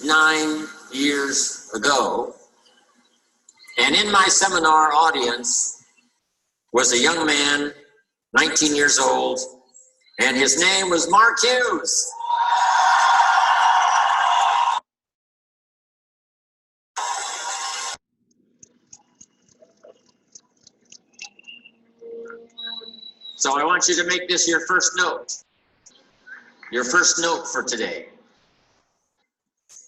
9 years ago. And in my seminar audience was a young man, 19 years old, and his name was Mark Hughes. So I want you to make this your first note. Your first note for today.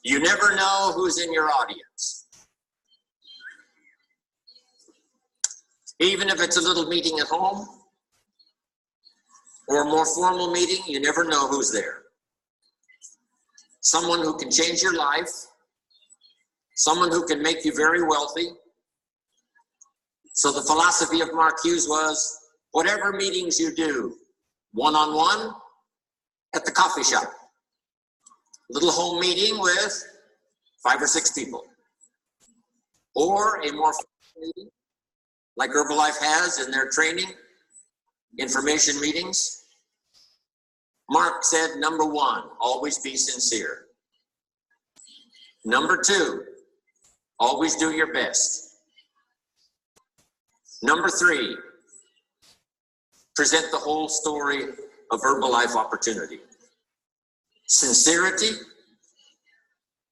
You never know who's in your audience. Even if it's a little meeting at home or a more formal meeting, you never know who's there. Someone who can change your life, someone who can make you very wealthy. So the philosophy of Mark Hughes was, whatever meetings you do, one-on-one, at the coffee shop, little home meeting with 5 or 6 people, or a more formal meeting like Herbalife has in their training, information meetings. Mark said, number 1, always be sincere. Number 2, always do your best. Number 3, present the whole story of Herbalife opportunity. Sincerity,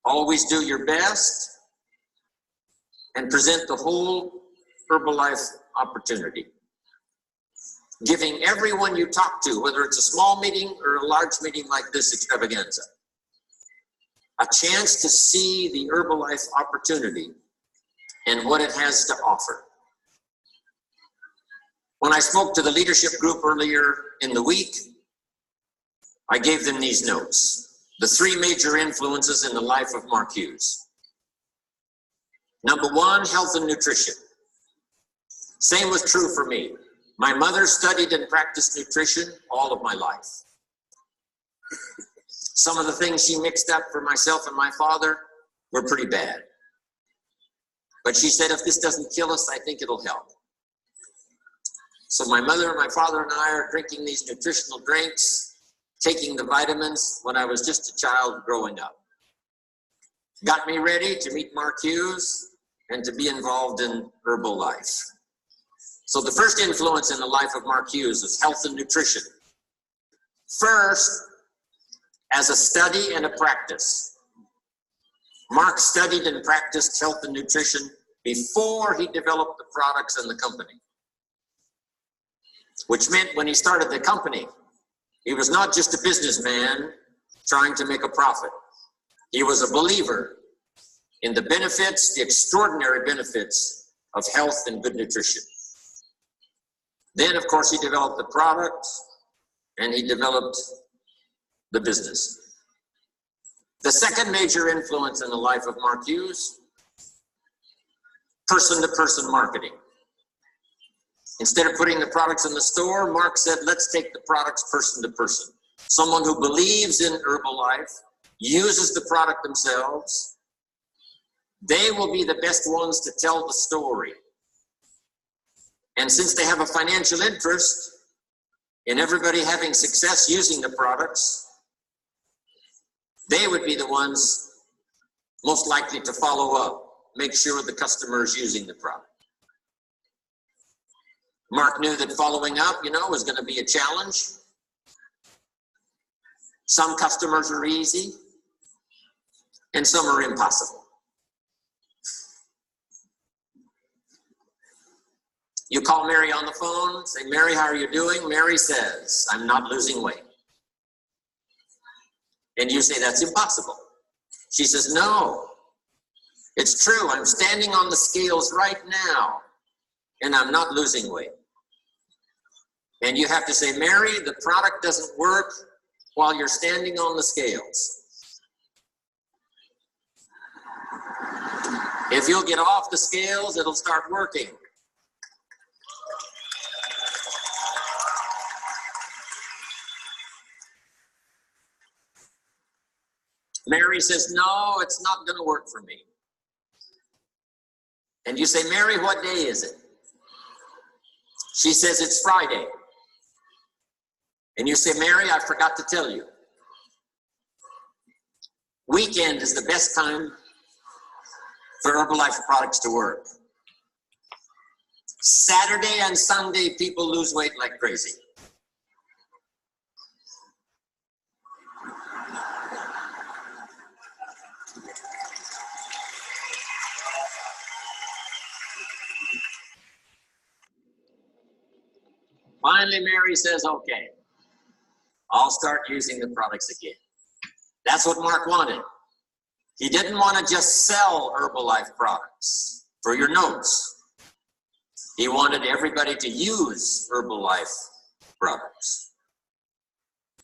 always do your best, and present the whole Herbalife opportunity. Giving everyone you talk to, whether it's a small meeting or a large meeting like this extravaganza, a chance to see the Herbalife opportunity and what it has to offer. When I spoke to the leadership group earlier in the week, I gave them these notes. The 3 major influences in the life of Mark Hughes. Number 1, health and nutrition. Same was true for me. My mother studied and practiced nutrition all of my life. Some of the things she mixed up for myself and my father were pretty bad. But she said, if this doesn't kill us, I think it'll help. So my mother and my father and I are drinking these nutritional drinks, taking the vitamins when I was just a child growing up. Got me ready to meet Mark Hughes and to be involved in Herbalife. So the first influence in the life of Mark Hughes is health and nutrition. First, as a study and a practice. Mark studied and practiced health and nutrition before he developed the products and the company. Which meant when he started the company, he was not just a businessman trying to make a profit. He was a believer in the benefits, the extraordinary benefits of health and good nutrition. Then, of course, he developed the product and he developed the business. The second major influence in the life of Mark Hughes, person-to-person marketing. Instead of putting the products in the store, Mark said, let's take the products person to person. Someone who believes in Herbalife, uses the product themselves, they will be the best ones to tell the story. And since they have a financial interest in everybody having success using the products, they would be the ones most likely to follow up, make sure the customer is using the product. Mark knew that following up, was going to be a challenge. Some customers are easy, and some are impossible. You call Mary on the phone, say, Mary, how are you doing? Mary says, I'm not losing weight. And you say, that's impossible. She says, no, it's true. I'm standing on the scales right now, and I'm not losing weight. And you have to say, Mary, the product doesn't work while you're standing on the scales. If you'll get off the scales, it'll start working. Mary says, no, it's not going to work for me. And you say, Mary, what day is it? She says, it's Friday. And you say, Mary, I forgot to tell you. Weekend is the best time for Herbalife products to work. Saturday and Sunday, people lose weight like crazy. Finally, Mary says, okay, I'll start using the products again. That's what Mark wanted. He didn't want to just sell Herbalife products for your notes. He wanted everybody to use Herbalife products.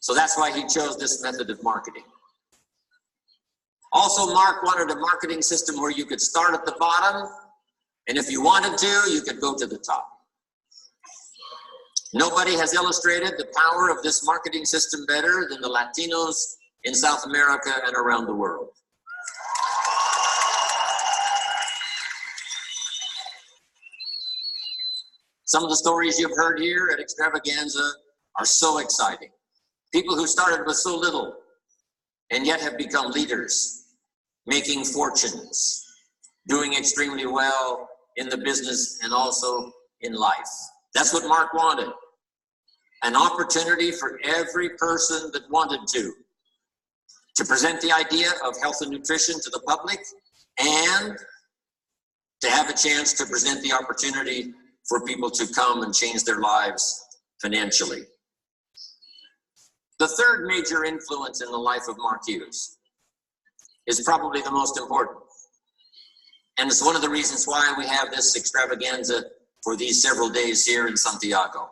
So that's why he chose this method of marketing. Also, Mark wanted a marketing system where you could start at the bottom, and if you wanted to, you could go to the top. Nobody has illustrated the power of this marketing system better than the Latinos in South America and around the world. Some of the stories you've heard here at Extravaganza are so exciting. People who started with so little and yet have become leaders, making fortunes, doing extremely well in the business and also in life. That's what Mark wanted. An opportunity for every person that wanted to present the idea of health and nutrition to the public and to have a chance to present the opportunity for people to come and change their lives financially. The third major influence in the life of Mark Hughes is probably the most important. And it's one of the reasons why we have this extravaganza for these several days here in Santiago.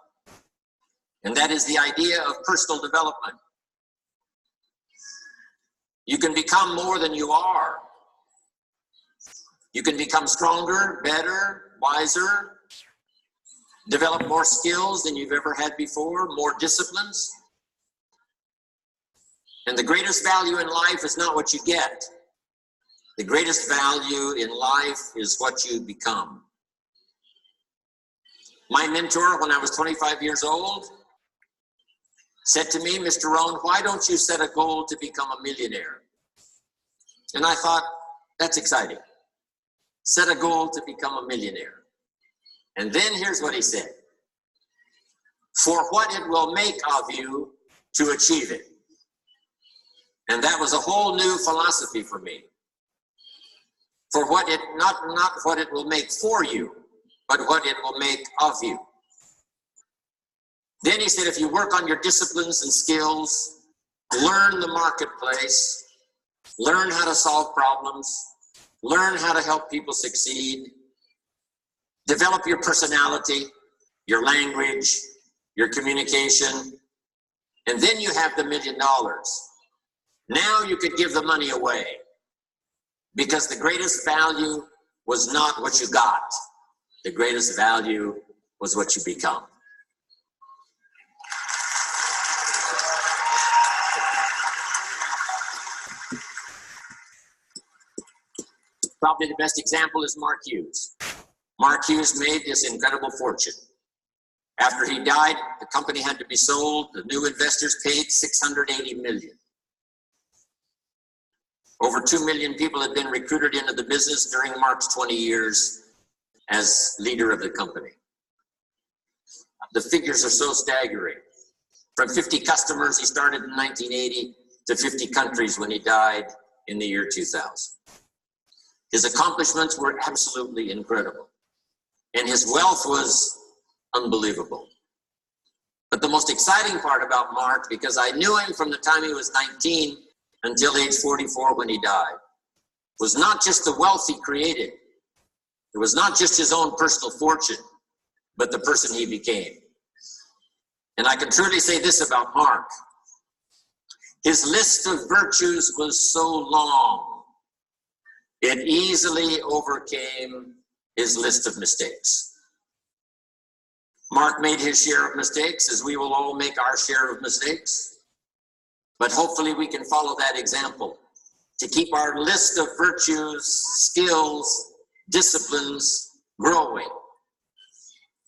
And that is the idea of personal development. You can become more than you are. You can become stronger, better, wiser, develop more skills than you've ever had before, more disciplines. And the greatest value in life is not what you get. The greatest value in life is what you become. My mentor, when I was 25 years old, said to me, Mr. Rohn, why don't you set a goal to become a millionaire? And I thought, that's exciting. Set a goal to become a millionaire. And then here's what he said. For what it will make of you to achieve it. And that was a whole new philosophy for me. For what it, not what it will make for you, but what it will make of you. Then he said, if you work on your disciplines and skills, learn the marketplace, learn how to solve problems, learn how to help people succeed, develop your personality, your language, your communication, and then you have the $1 million. Now you could give the money away because the greatest value was not what you got. The greatest value was what you become. Probably the best example is Mark Hughes. Mark Hughes made this incredible fortune. After he died, the company had to be sold. The new investors paid $680 million. Over 2 million people had been recruited into the business during Mark's 20 years as leader of the company. The figures are so staggering. From 50 customers he started in 1980 to 50 countries when he died in the year 2000. His accomplishments were absolutely incredible. And his wealth was unbelievable. But the most exciting part about Mark, because I knew him from the time he was 19 until age 44 when he died, was not just the wealth he created. It was not just his own personal fortune, but the person he became. And I can truly say this about Mark. His list of virtues was so long, it easily overcame his list of mistakes. Mark made his share of mistakes, as we will all make our share of mistakes. But hopefully we can follow that example to keep our list of virtues, skills, disciplines growing,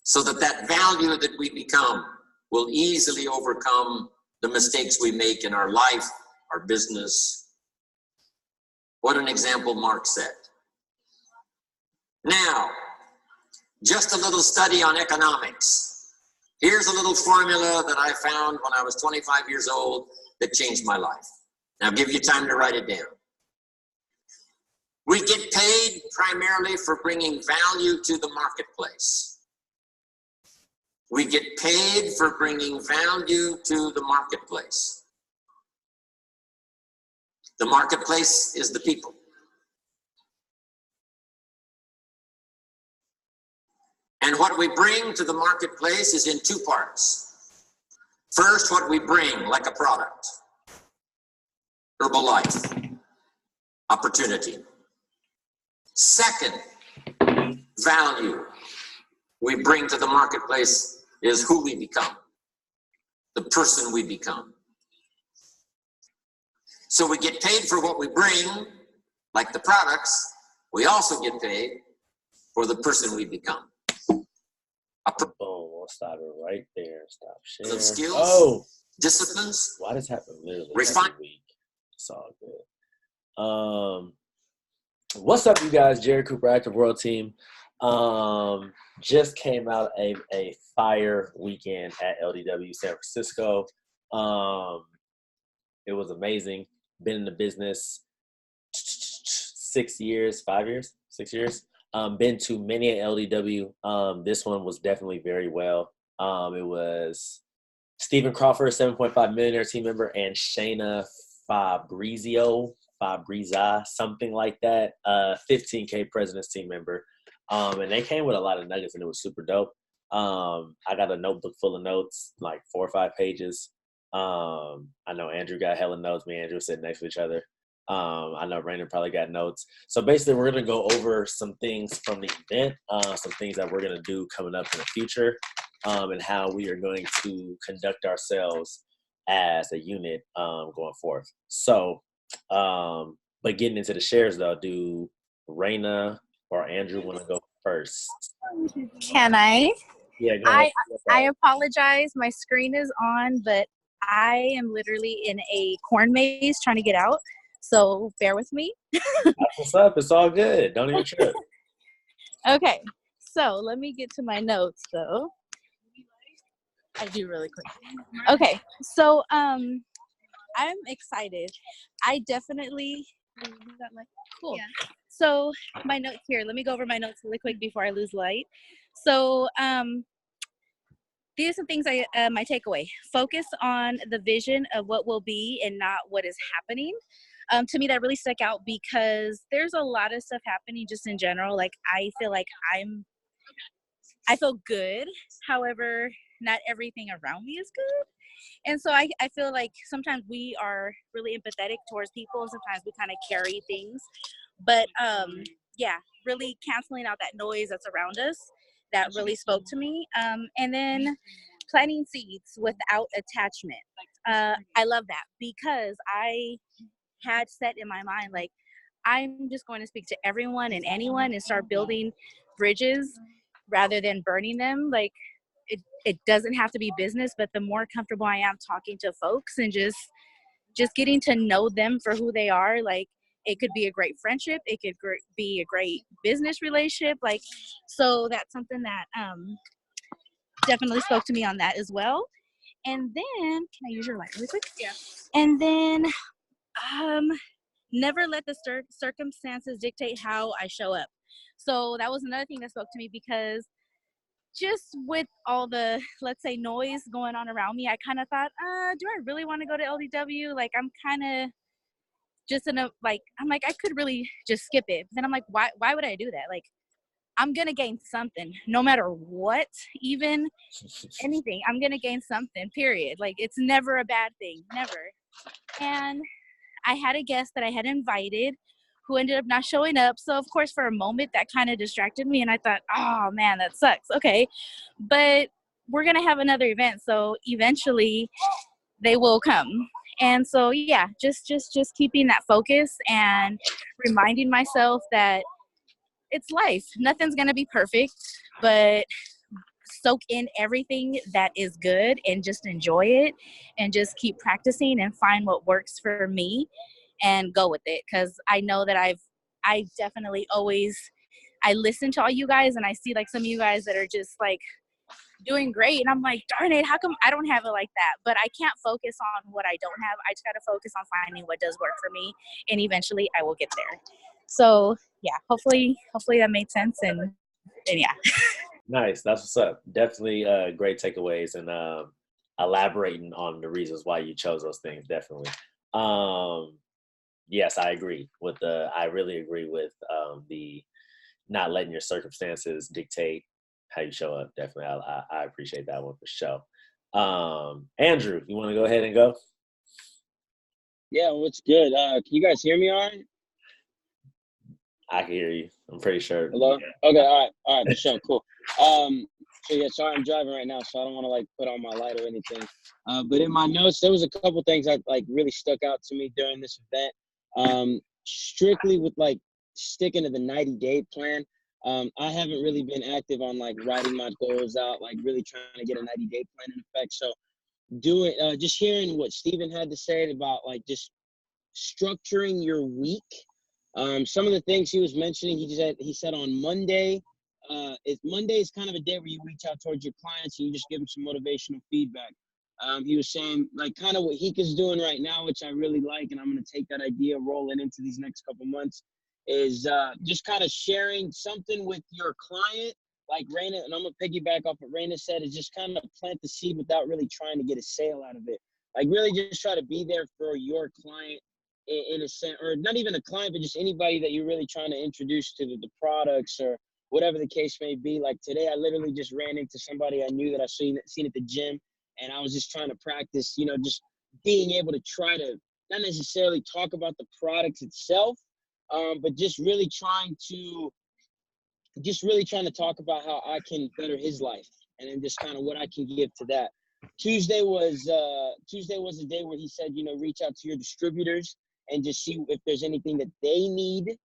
so that that value that we become will easily overcome the mistakes we make in our life, our business, What an example Mark set. Now, just a little study on economics. Here's a little formula that I found when I was 25 years old that changed my life. Now, I'll give you time to write it down. We get paid primarily for bringing value to the marketplace. We get paid for bringing value to the marketplace. The marketplace is the people. And what we bring to the marketplace is in two parts. First, what we bring, like a product. Herbalife, opportunity. Second, value we bring to the marketplace is who we become, the person we become. So we get paid for what we bring, like the products. We also get paid for the person we become. Boom, we'll stop it right there. Stop sharing. Of skills, disciplines. Why does happen literally refine. every week? It's all good. What's up, you guys? Jerry Cooper, Active World Team. Just came out a fire weekend at LDW San Francisco. It was amazing. Been in the business 6 years. Been to many at LDW. This one was definitely very well. It was Stephen Crawford, 7.5 millionaire team member, and Shayna Fabriza, something like that, 15K president's team member. And they came with a lot of nuggets, and it was super dope. I got a notebook full of notes, like 4 or 5 pages. I know Andrew got hella notes. Me and Andrew sitting next to each other. I know Rainer probably got notes. So basically, we're going to go over some things from the event, some things that we're going to do coming up in the future, and how we are going to conduct ourselves as a unit going forth. So, but getting into the shares, though, do Raina or Andrew want to go first? Can I? Yeah, go ahead. I apologize. My screen is on, but I am literally in a corn maze trying to get out. So bear with me. That's what's up. It's all good. Don't even trip. Okay. So let me get to my notes, though. I do really quick. Okay. So I'm excited. I definitely cool. Yeah. So my notes here. Let me go over my notes really quick before I lose light. So these are some things my takeaway. Focus on the vision of what will be and not what is happening. To me, that really stuck out because there's a lot of stuff happening just in general. Like, I feel like I feel good. However, not everything around me is good. And so I feel like sometimes we are really empathetic towards people, and sometimes we kind of carry things. But yeah, really canceling out that noise that's around us, that really spoke to me. And then planting seeds without attachment. I love that because I had set in my mind, like, I'm just going to speak to everyone and anyone and start building bridges rather than burning them. Like, it doesn't have to be business, but the more comfortable I am talking to folks and just getting to know them for who they are, like, it could be a great friendship. It could be a great business relationship. Like, so that's something that definitely spoke to me on that as well. And then, can I use your light really quick? Yeah. And then, never let the circumstances dictate how I show up. So that was another thing that spoke to me because just with all the, let's say, noise going on around me, I kind of thought, do I really want to go to LDW? Like, I'm kind of just I'm like, I could really just skip it. But then I'm like, why would I do that? Like, I'm going to gain something no matter what, even anything. I'm going to gain something, period. Like, it's never a bad thing, never. And I had a guest that I had invited who ended up not showing up. So, of course, for a moment, that kind of distracted me. And I thought, oh, man, that sucks. Okay. But we're going to have another event. So eventually they will come. And so, yeah, just keeping that focus and reminding myself that it's life. Nothing's going to be perfect, but soak in everything that is good and just enjoy it and just keep practicing and find what works for me and go with it. Cause I know that I definitely always, I listen to all you guys and I see like some of you guys that are just like doing great. And I'm like, darn it, how come I don't have it like that? But I can't focus on what I don't have. I just got to focus on finding what does work for me. And eventually I will get there. So yeah, hopefully that made sense. And yeah. Nice. That's what's up. Definitely great takeaways and elaborating on the reasons why you chose those things. Definitely. Yes, I agree with I really agree with the not letting your circumstances dictate how you show up. Definitely. I appreciate that one for sure. Andrew, you want to go ahead and go? Yeah, what's good? Can you guys hear me all right? I can hear you. I'm pretty sure. Hello? Okay, all right, for sure, cool. So yeah, sorry, I'm driving right now, so I don't want to like put on my light or anything. But in my notes, there was a couple things that like really stuck out to me during this event. Strictly with like sticking to the 90-day plan. I haven't really been active on like writing my goals out, like really trying to get a 90-day plan in effect. So just hearing what Stephen had to say about like just structuring your week. Some of the things he was mentioning, he said on Monday, Monday is kind of a day where you reach out towards your clients and you just give them some motivational feedback. He was saying like kind of what Hika's doing right now, which I really like, and I'm going to take that idea rolling into these next couple months, is just kind of sharing something with your client, like Raina, and I'm going to piggyback off what Raina said, is just kind of plant the seed without really trying to get a sale out of it. Like really just try to be there for your client in a sense, or not even a client, but just anybody that you're really trying to introduce to the products or whatever the case may be. Like today, I literally just ran into somebody I knew that I seen at the gym, and I was just trying to practice, just being able to try to not necessarily talk about the product itself, but just really trying to talk about how I can better his life, and then just kind of what I can give to that. Tuesday was a day where he said, reach out to your distributors and just see if there's anything that they need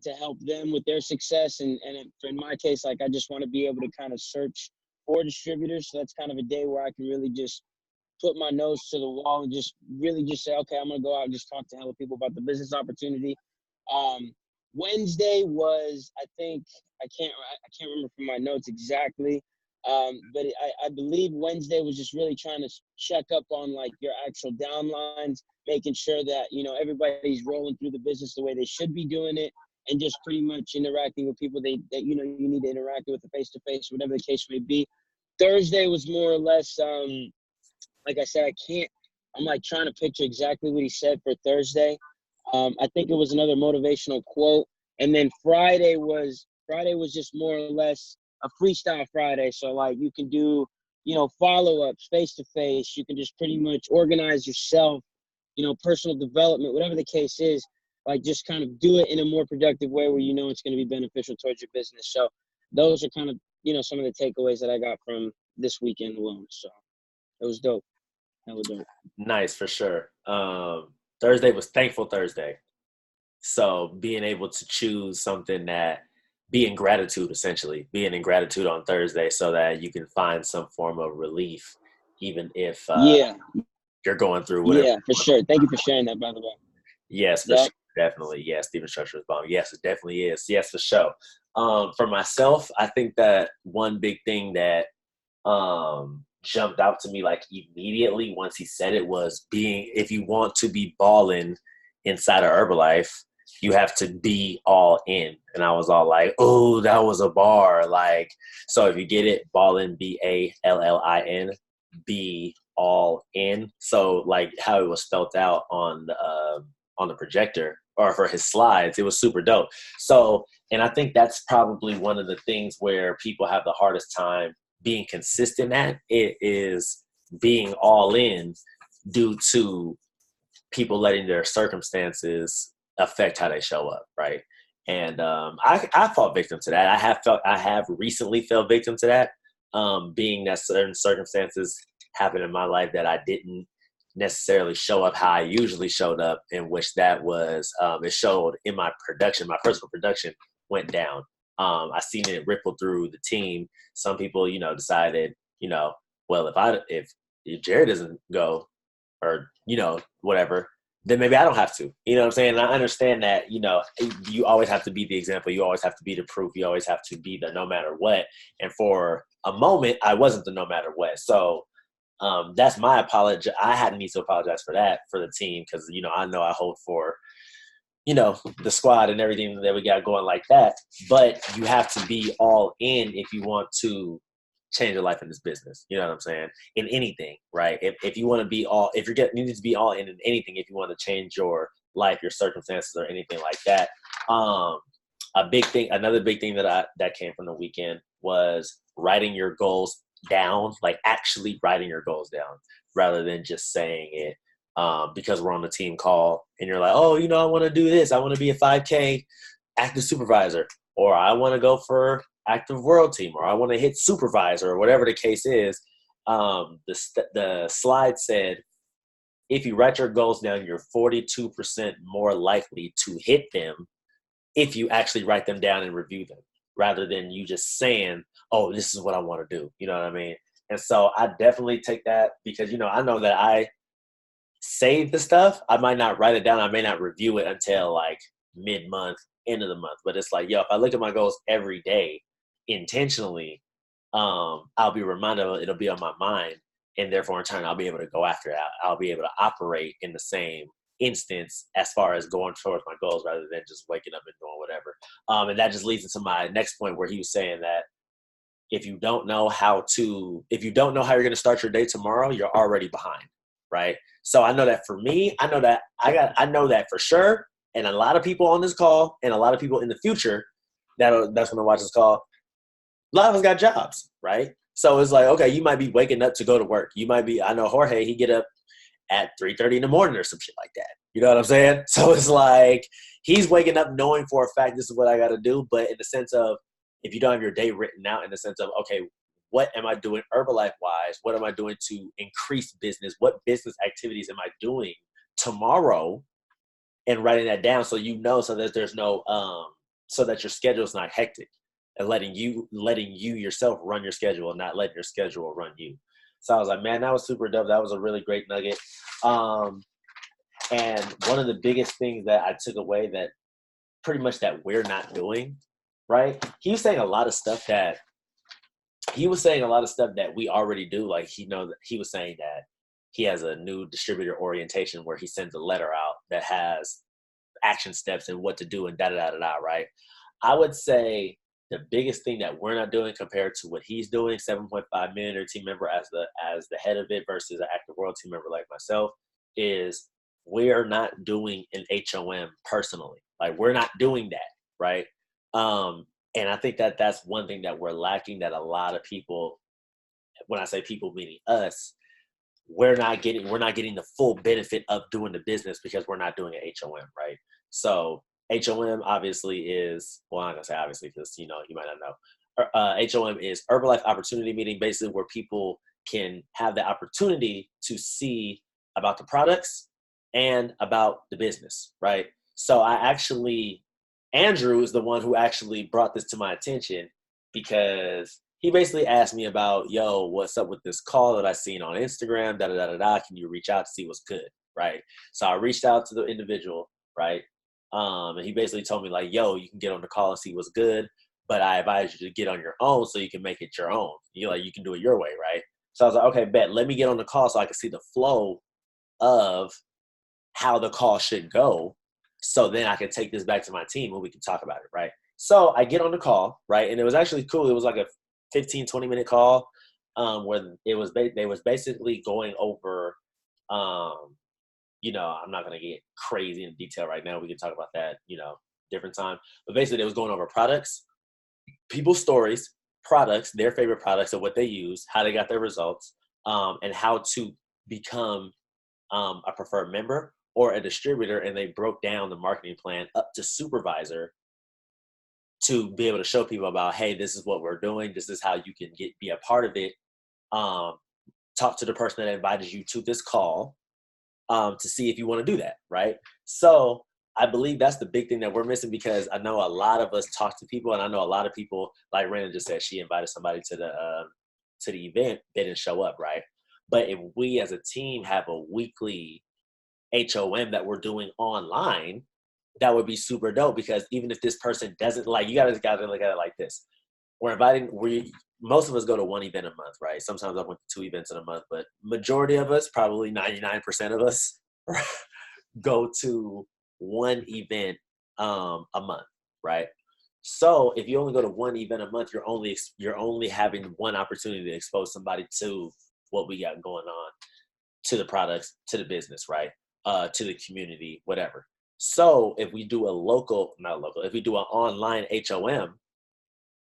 to help them with their success. And in my case, like I just want to be able to kind of search for distributors. So that's kind of a day where I can really just put my nose to the wall and just really just say, okay, I'm gonna go out and just talk to hella people about the business opportunity. Wednesday was, I think, I can't remember from my notes exactly, but I believe Wednesday was just really trying to check up on like your actual downlines, making sure that everybody's rolling through the business the way they should be doing it, and just pretty much interacting with people that you need to interact with face to face, whatever the case may be. Thursday was more or less, like I said, I'm like trying to picture exactly what he said for Thursday. I think it was another motivational quote. And then Friday was just more or less a freestyle Friday. So like you can do, follow-ups face to face. You can just pretty much organize yourself, personal development, whatever the case is, like just kind of do it in a more productive way where it's going to be beneficial towards your business. So those are kind of, some of the takeaways that I got from this weekend alone. So it was dope. That was dope. Nice, for sure. Thursday was Thankful Thursday. So being able to choose something that being in gratitude on Thursday so that you can find some form of relief, even if you're going through whatever. Yeah, for sure. Thank you for sharing that, by the way. Yes, for sure. Definitely. Yes, Stephen Structure is bomb. Yes, it definitely is. Yes, for sure. For myself, I think that one big thing that jumped out to me like immediately once he said it was if you want to be balling inside of Herbalife, you have to be all in. And I was all like, oh, that was a bar. Like, so if you get it, ballin, BALLIN, be all in. So like how it was spelled out on the projector or for his slides, it was super dope. So, and I think that's probably one of the things where people have the hardest time being consistent at. It is being all in due to people letting their circumstances affect how they show up, right? And I fall victim to that. I have recently fell victim to that, being that certain circumstances happened in my life that I didn't necessarily show up how I usually showed up, in which that was it showed in my production. My personal production went down. I seen it ripple through the team. Some people, decided, well, if Jared doesn't go, or whatever, then maybe I don't have to. You know what I'm saying? And I understand that, you always have to be the example. You always have to be the proof. You always have to be the no matter what. And for a moment, I wasn't the no matter what. So that's my apology. I hadn't need to apologize for that for the team because, I know I hold for, the squad and everything that we got going like that. But you have to be all in if you want to change your life in this business. You know what I'm saying? In anything, right? If you want to be you need to be all in anything if you want to change your life, your circumstances, or anything like that. Another big thing that came from the weekend was writing your goals down, like actually writing your goals down rather than just saying it. Because we're on the team call and you're like, oh, I want to do this. I want to be a 5K active supervisor, or I want to go for active world team, or I want to hit supervisor, or whatever the case is. The slide said, if you write your goals down, you're 42% more likely to hit them if you actually write them down and review them, rather than you just saying, oh, this is what I want to do. You know what I mean? And so I definitely take that because, I know that I save the stuff. I might not write it down. I may not review it until like mid-month, end of the month. But it's like, if I look at my goals every day intentionally, I'll be reminded of it. It'll be on my mind. And therefore, in turn, I'll be able to go after it. I'll be able to operate in the same instance as far as going towards my goals rather than just waking up and doing whatever. And that just leads into my next point where he was saying that if you don't know how you're going to start your day tomorrow, you're already behind, right? So I know that for me, I know that for sure. And a lot of people on this call and a lot of people in the future that's going to watch this call, a lot of us got jobs, right? So it's like, okay, you might be waking up to go to work. I know Jorge, he get up at 3:30 in the morning or some shit like that. You know what I'm saying? So it's like he's waking up knowing for a fact this is what I got to do. But in the sense of, if you don't have your day written out in the sense of, okay, what am I doing Herbalife-wise? What am I doing to increase business? What business activities am I doing tomorrow? And writing that down so so that there's no so that your schedule is not hectic, and letting you yourself run your schedule and not letting your schedule run you. So I was like, man, that was super dope. That was a really great nugget. And one of the biggest things that I took away that pretty much that we're not doing, right? He was saying a lot of stuff that we already do. Like he was saying that he has a new distributor orientation where he sends a letter out that has action steps and what to do and da-da-da-da-da, right? I would say the biggest thing that we're not doing compared to what he's doing, 7.5 million team member as the head of it versus an active world team member like myself, is we're not doing an HOM personally. Like we're not doing that, right? And I think that that's one thing that we're lacking, that a lot of people, when I say people meaning us, we're not getting the full benefit of doing the business because we're not doing an HOM, right? So HOM obviously is, well, I'm not gonna say obviously because you might not know. HOM is Herbalife Opportunity Meeting, basically where people can have the opportunity to see about the products and about the business, right? So Andrew is the one who actually brought this to my attention because he basically asked me about, yo, what's up with this call that I seen on Instagram, da-da-da-da-da, can you reach out to see what's good, right? So I reached out to the individual, right? And he basically told me like, yo, you can get on the call and see what's good, but I advise you to get on your own so you can make it your own. You can do it your way, right? So I was like, okay, bet, let me get on the call so I can see the flow of how the call should go. So then I can take this back to my team and we can talk about it, right? So I get on the call, right? And it was actually cool. It was like a 15, 20-minute call where they was basically going over, I'm not going to get crazy in detail right now. We can talk about that, different time. But basically they was going over products, people's stories, products, their favorite products and what they use, how they got their results, and how to become a preferred member or a distributor. And they broke down the marketing plan up to supervisor to be able to show people about, hey, this is what we're doing. This is how you can be a part of it. Talk to the person that invited you to this call to see if you want to do that, right? So I believe that's the big thing that we're missing, because I know a lot of us talk to people, and I know a lot of people, like Rena just said, she invited somebody to the event, they didn't show up, right? But if we as a team have a weekly HOM that we're doing online, that would be super dope, because even if this person doesn't like, you gotta look at it like this. Most of us go to one event a month, right? Sometimes I went to 2 events in a month, but majority of us, probably 99% of us, go to one event a month, right? So if you only go to one event a month, you're only having one opportunity to expose somebody to what we got going on, to the products, to the business, right? To the community, whatever. So if we do if we do an online HOM,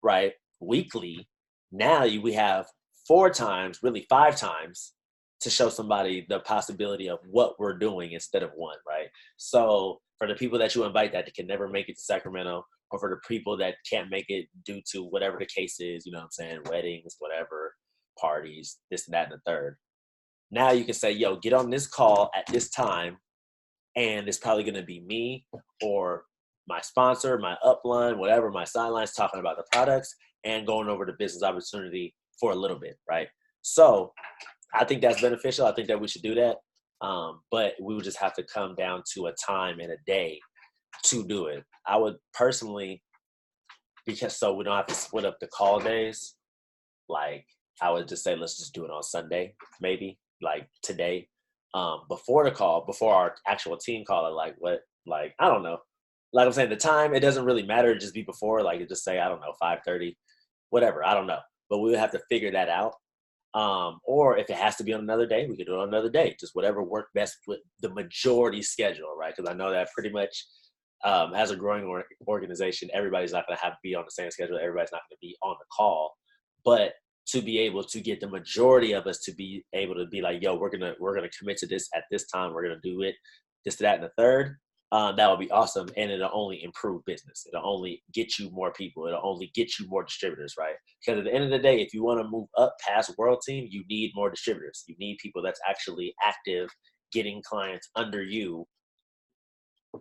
right, weekly, now we have 4 times, really 5 times, to show somebody the possibility of what we're doing instead of one, right? So for the people that you invite that can never make it to Sacramento, or for the people that can't make it due to whatever the case is, you know what I'm saying, weddings, whatever, parties, this and that and the third. Now you can say, yo, get on this call at this time, and it's probably going to be me or my sponsor, my upline, whatever, my sidelines, talking about the products and going over the business opportunity for a little bit, right? So I think that's beneficial. I think that we should do that. But we would just have to come down to a time and a day to do it. I would personally, so we don't have to split up the call days, like I would just say, let's just do it on Sunday, maybe, like today. Before the call, before our actual team call, I don't know. Like I'm saying, the time, it doesn't really matter. Just be before, like just say, I don't know, 5:30, whatever. I don't know. But we would have to figure that out. Or if it has to be on another day, we could do it on another day. Just whatever worked best with the majority schedule, right? Because I know that pretty much as a growing organization, everybody's not going to have to be on the same schedule. Everybody's not going to be on the call. But to be able to get the majority of us to be able to be like, yo, we're gonna commit to this at this time. We're gonna do it, this, that, and the third. That would be awesome, and it'll only improve business. It'll only get you more people. It'll only get you more distributors, right? Because at the end of the day, if you want to move up past World Team, you need more distributors. You need people that's actually active, getting clients under you.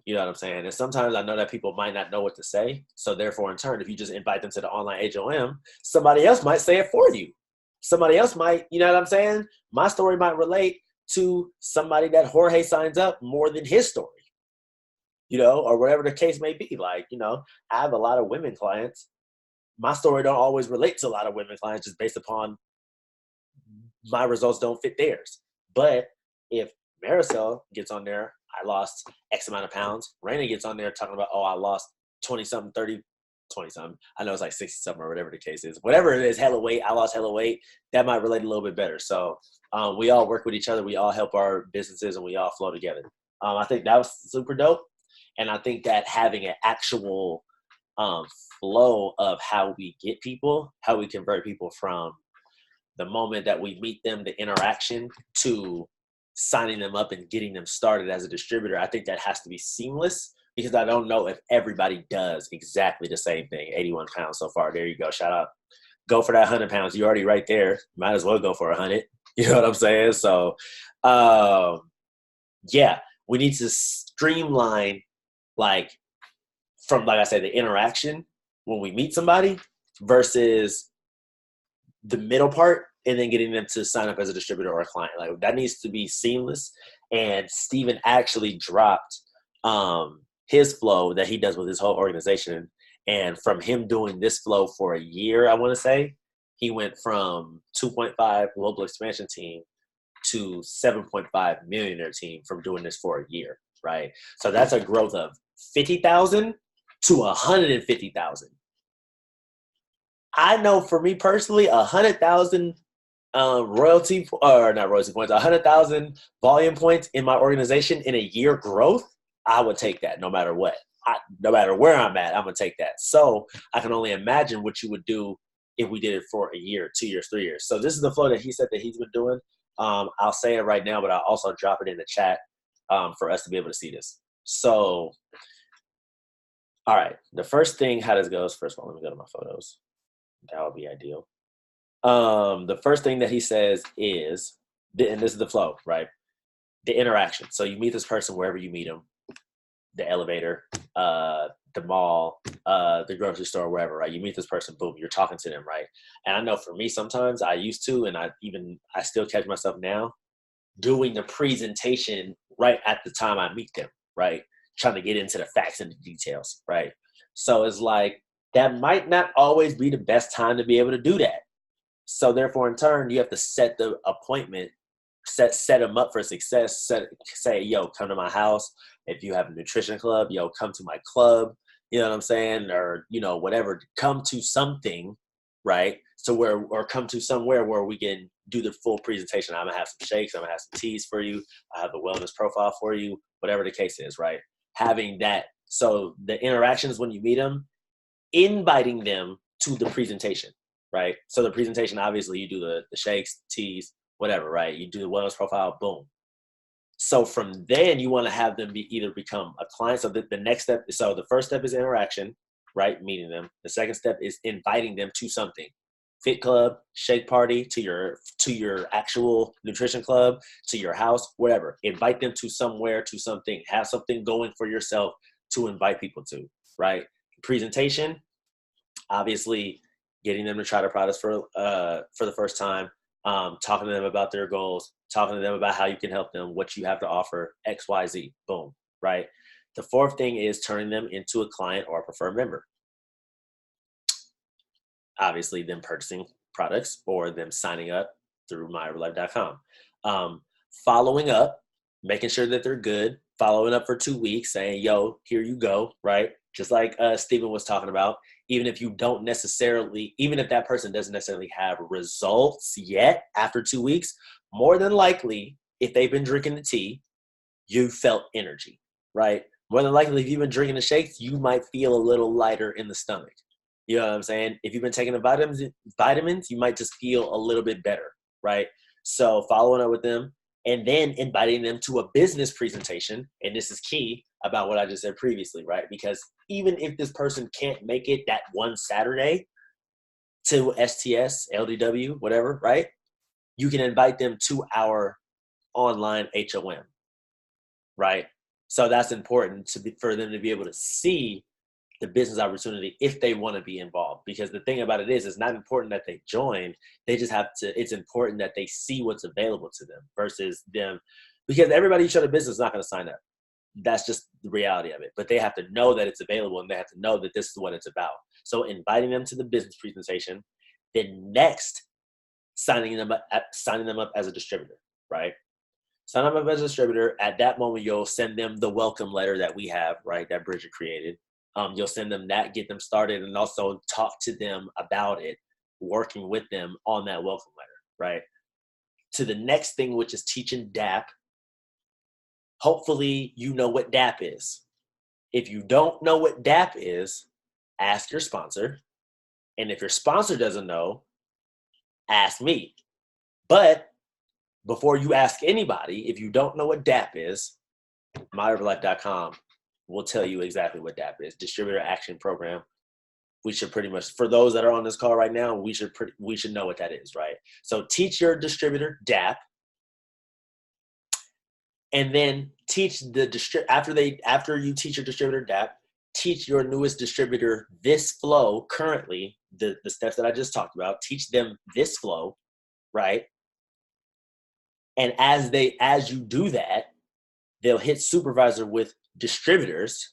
You know what I'm saying? And sometimes I know that people might not know what to say. So therefore, in turn, if you just invite them to the online HOM, somebody else might say it for you. Somebody else might, you know what I'm saying? My story might relate to somebody that Jorge signs up more than his story, you know, or whatever the case may be. Like, you know, I have a lot of women clients. My story don't always relate to a lot of women clients just based upon my results don't fit theirs. But if Marisol gets on there, I lost X amount of pounds. Raina gets on there talking about, oh, I lost 20-something, 30, 20-something. I know it's like 60-something or whatever the case is. Whatever it is, hella weight, I lost hella weight. That might relate a little bit better. So we all work with each other. We all help our businesses, and we all flow together. I think that was super dope. And I think that having an actual flow of how we get people, how we convert people from the moment that we meet them, the interaction, to signing them up and getting them started as a distributor, I think that has to be seamless, because I don't know if everybody does exactly the same thing. 81 pounds so far. There you go. Shout out. Go for that 100 pounds. You're already right there. Might as well go for 100. You know what I'm saying? So, yeah, we need to streamline, like I said, the interaction when we meet somebody versus the middle part, and then getting them to sign up as a distributor or a client. Like, that needs to be seamless. And Steven actually dropped his flow that he does with his whole organization. And from him doing this flow for a year, I want to say, he went from 2.5 global expansion team to 7.5 millionaire team from doing this for a year, right? So that's a growth of 50,000 to 150,000. I know for me personally, 100,000 royalty, or not royalty points, 100,000 volume points in my organization in a year growth, I would take that no matter what. No matter where I'm at, I'm going to take that. So I can only imagine what you would do if we did it for a year, 2 years, 3 years. So this is the flow that he said that he's been doing. I'll say it right now, but I'll also drop it in the chat for us to be able to see this. So, all right. The first thing, how this goes, first of all, let me go to my photos. That would be ideal. The first thing that he says is, and this is the flow, right? The interaction. So you meet this person wherever you meet them, the elevator, the mall, the grocery store, wherever, right? You meet this person, boom, you're talking to them, right? And I know for me, sometimes I used to, and I still catch myself now doing the presentation right at the time I meet them, right? Trying to get into the facts and the details, right? So it's like, that might not always be the best time to be able to do that. So therefore, in turn, you have to set the appointment, set them up for success. Say, yo, come to my house. If you have a nutrition club, yo, come to my club. You know what I'm saying? Or, you know, whatever, come to something, right? So or come to somewhere where we can do the full presentation. I'm gonna have some shakes. I'm gonna have some teas for you. I have a wellness profile for you, whatever the case is, right? Having that. So the interactions when you meet them, inviting them to the presentation, right? So the presentation, obviously you do the shakes, teas, whatever, right? You do the wellness profile, boom. So from then you want to have them either become a client. So the next step, so the first step is interaction, right? Meeting them. The second step is inviting them to something. Fit club, shake party, to your actual nutrition club, to your house, whatever. Invite them to somewhere, to something. Have something going for yourself to invite people to, right? Presentation, obviously getting them to try the products for the first time, talking to them about their goals, talking to them about how you can help them, what you have to offer, X, Y, Z, boom, right? The fourth thing is turning them into a client or a preferred member. Obviously, them purchasing products or them signing up through myherbalife.com. Following up, making sure that they're good, following up for 2 weeks, saying, yo, here you go, right? Just like Stephen was talking about, even if that person doesn't necessarily have results yet after 2 weeks, more than likely, if they've been drinking the tea, you felt energy, right? More than likely, if you've been drinking the shakes, you might feel a little lighter in the stomach. You know what I'm saying? If you've been taking the vitamins, you might just feel a little bit better, right? So following up with them and then inviting them to a business presentation. And this is key about what I just said previously, right? Because even if this person can't make it that one Saturday to STS, LDW, whatever, right? You can invite them to our online HOM, right? So that's important for them to be able to see the business opportunity if they want to be involved. Because the thing about it is, it's not important that they join. They just have to, it's important that they see what's available to them versus them, because everybody you show the business is not going to sign up. That's just the reality of it. But they have to know that it's available and they have to know that this is what it's about. So inviting them to the business presentation, then next signing them up as a distributor, right? Sign them up as a distributor. At that moment, you'll send them the welcome letter that we have, right? That Bridget created. You'll send them that, get them started, and also talk to them about it, working with them on that welcome letter, right? To the next thing, which is teaching DAP. Hopefully, you know what DAP is. If you don't know what DAP is, ask your sponsor. And if your sponsor doesn't know, ask me. But before you ask anybody, if you don't know what DAP is, myherbalife.com will tell you exactly what DAP is. Distributor Action Program. We should pretty much, for those that are on this call right now, we should know what that is, right? So teach your distributor DAP, and then teach after you teach your distributor DAP, teach your newest distributor this flow currently, the steps that I just talked about. Teach them this flow, right? And as you do that, they'll hit supervisor with distributors.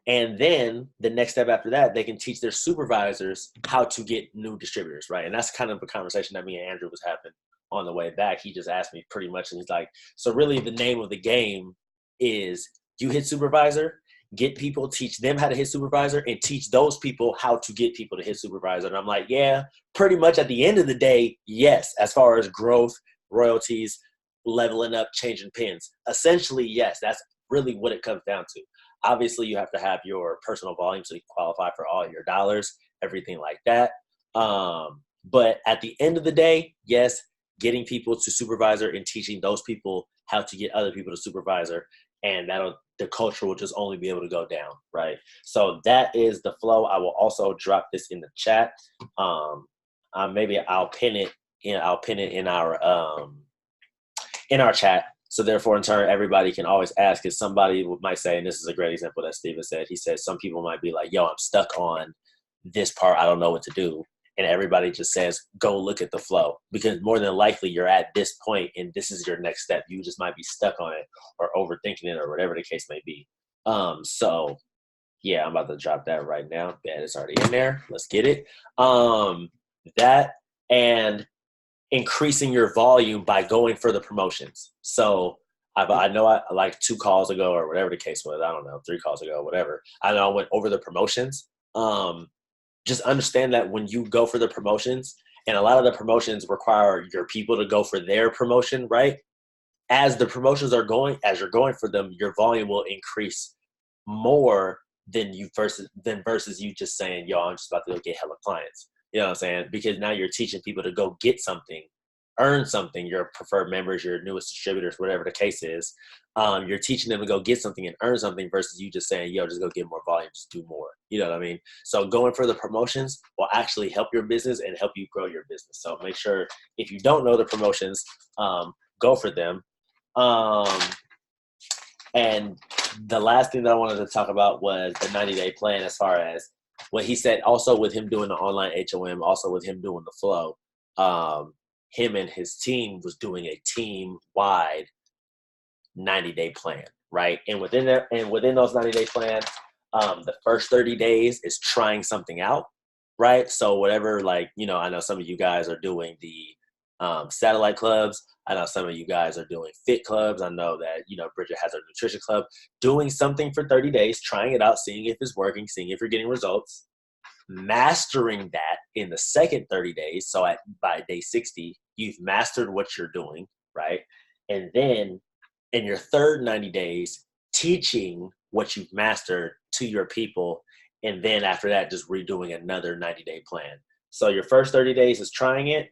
And then the next step after that, they can teach their supervisors how to get new distributors, right? And that's kind of a conversation that me and Andrew was having on the way back. He just asked me pretty much, and he's like, so really the name of the game is you hit supervisor, get people, teach them how to hit supervisor, and teach those people how to get people to hit supervisor. And I'm like, yeah, pretty much at the end of the day, yes, as far as growth, royalties, leveling up, changing pins. Essentially, yes, that's really what it comes down to. Obviously, you have to have your personal volume so you can qualify for all your dollars, everything like that. But at the end of the day, yes, getting people to supervisor and teaching those people how to get other people to supervisor, and the culture will just only be able to go down, right? So that is the flow. I will also drop this in the chat. Maybe I'll pin it in our chat. So therefore, in turn, everybody can always ask, because somebody might say, and this is a great example that Steven said, he said, some people might be like, yo, I'm stuck on this part. I don't know what to do. and everybody just says, go look at the flow, because more than likely you're at this point and this is your next step. You just might be stuck on it or overthinking it or whatever the case may be. So yeah, I'm about to drop that right now. That is already in there. Let's get it. That and increasing your volume by going for the promotions. So I know I like 2 calls ago or whatever the case was. I don't know, 3 calls ago, whatever. I know I went over the promotions. Just understand that when you go for the promotions, and a lot of the promotions require your people to go for their promotion, right? As the promotions are going, as you're going for them, your volume will increase more than versus you just saying, yo, I'm just about to go get hella clients. You know what I'm saying? Because now you're teaching people to go get something, earn something, your preferred members, your newest distributors, whatever the case is. You're teaching them to go get something and earn something versus you just saying, yo, just go get more volume, just do more. You know what I mean? So going for the promotions will actually help your business and help you grow your business. So make sure, if you don't know the promotions, go for them. And the last thing that I wanted to talk about was the 90-day plan, as far as what he said, also with him doing the online HOM, also with him doing the flow. Him and his team was doing a team-wide 90-day plan, right? And within those 90-day plans, the first 30 days is trying something out, right? So whatever, like, you know, I know some of you guys are doing the satellite clubs. I know some of you guys are doing fit clubs. I know that, you know, Bridget has her nutrition club. Doing something for 30 days, trying it out, seeing if it's working, seeing if you're getting results, mastering that in the second 30 days. So by day 60, you've mastered what you're doing, right? And then in your third 90 days, teaching what you've mastered to your people. And then after that, just redoing another 90-day plan. So your first 30 days is trying it.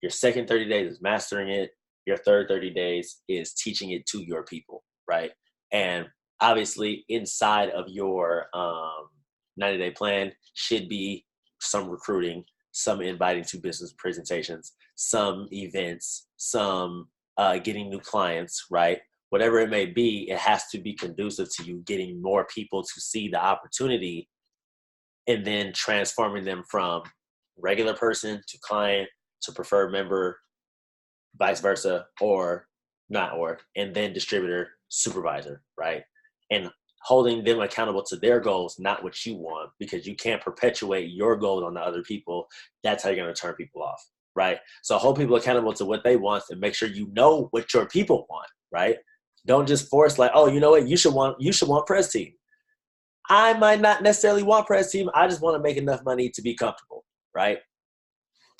Your second 30 days is mastering it. Your third 30 days is teaching it to your people, right? And obviously inside of your 90-day plan should be some recruiting, some inviting to business presentations, some events, some getting new clients, right? Whatever it may be, it has to be conducive to you getting more people to see the opportunity and then transforming them from regular person to client to preferred member, vice versa, and then distributor, supervisor, right? And holding them accountable to their goals, not what you want, because you can't perpetuate your goals on the other people. That's how you're going to turn people off, right? So hold people accountable to what they want and make sure you know what your people want, right? Don't just force like, oh, you know what? You should want press team. I might not necessarily want press team. I just want to make enough money to be comfortable, right?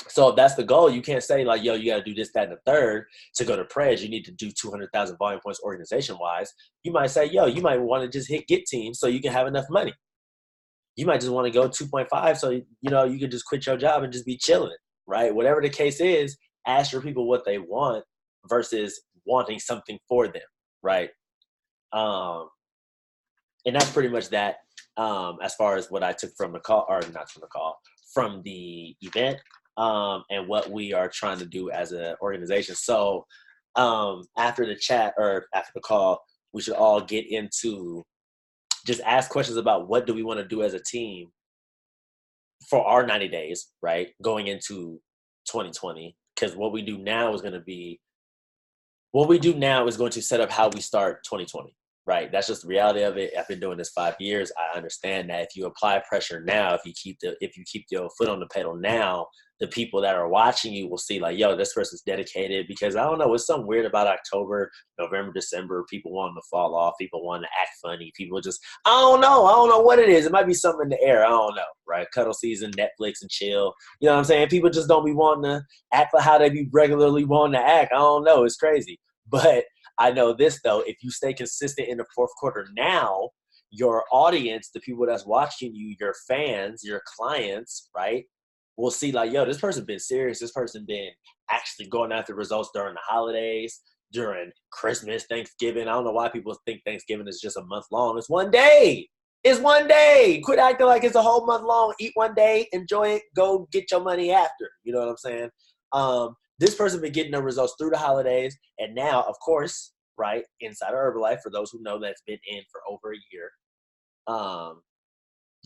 So if that's the goal, you can't say like, yo, you got to do this, that, and the third to go to Prez. You need to do 200,000 volume points organization-wise. You might say, yo, you might want to just hit get teams so you can have enough money. You might just want to go 2.5 so, you know, you can just quit your job and just be chilling, right? Whatever the case is, ask your people what they want versus wanting something for them, right? And that's pretty much that as far as what I took from the call, or not from the call, from the event. And what we are trying to do as an organization. So after the chat or after the call, we should all get into just ask questions about what do we want to do as a team for our 90 days, right? Going into 2020. Because what we do now is going to set up how we start 2020. Right. That's just the reality of it. I've been doing this 5 years. I understand that if you apply pressure now, if you keep your foot on the pedal now, the people that are watching you will see like, yo, this person's dedicated. Because I don't know, it's something weird about October, November, December, people wanting to fall off, people wanting to act funny, people just, I don't know what it is. It might be something in the air. I don't know. Right. Cuddle season, Netflix and chill. You know what I'm saying? People just don't be wanting to act like how they be regularly wanting to act. I don't know. It's crazy. But I know this, though, if you stay consistent in the fourth quarter now, your audience, the people that's watching you, your fans, your clients, right, will see like, yo, this person been serious. This person been actually going after results during the holidays, during Christmas, Thanksgiving. I don't know why people think Thanksgiving is just a month long. It's one day. It's one day. Quit acting like it's a whole month long. Eat one day, enjoy it, go get your money after. You know what I'm saying? This person been getting the results through the holidays, and now, of course, right, Inside of Herbalife, for those who know that's been in for over a year,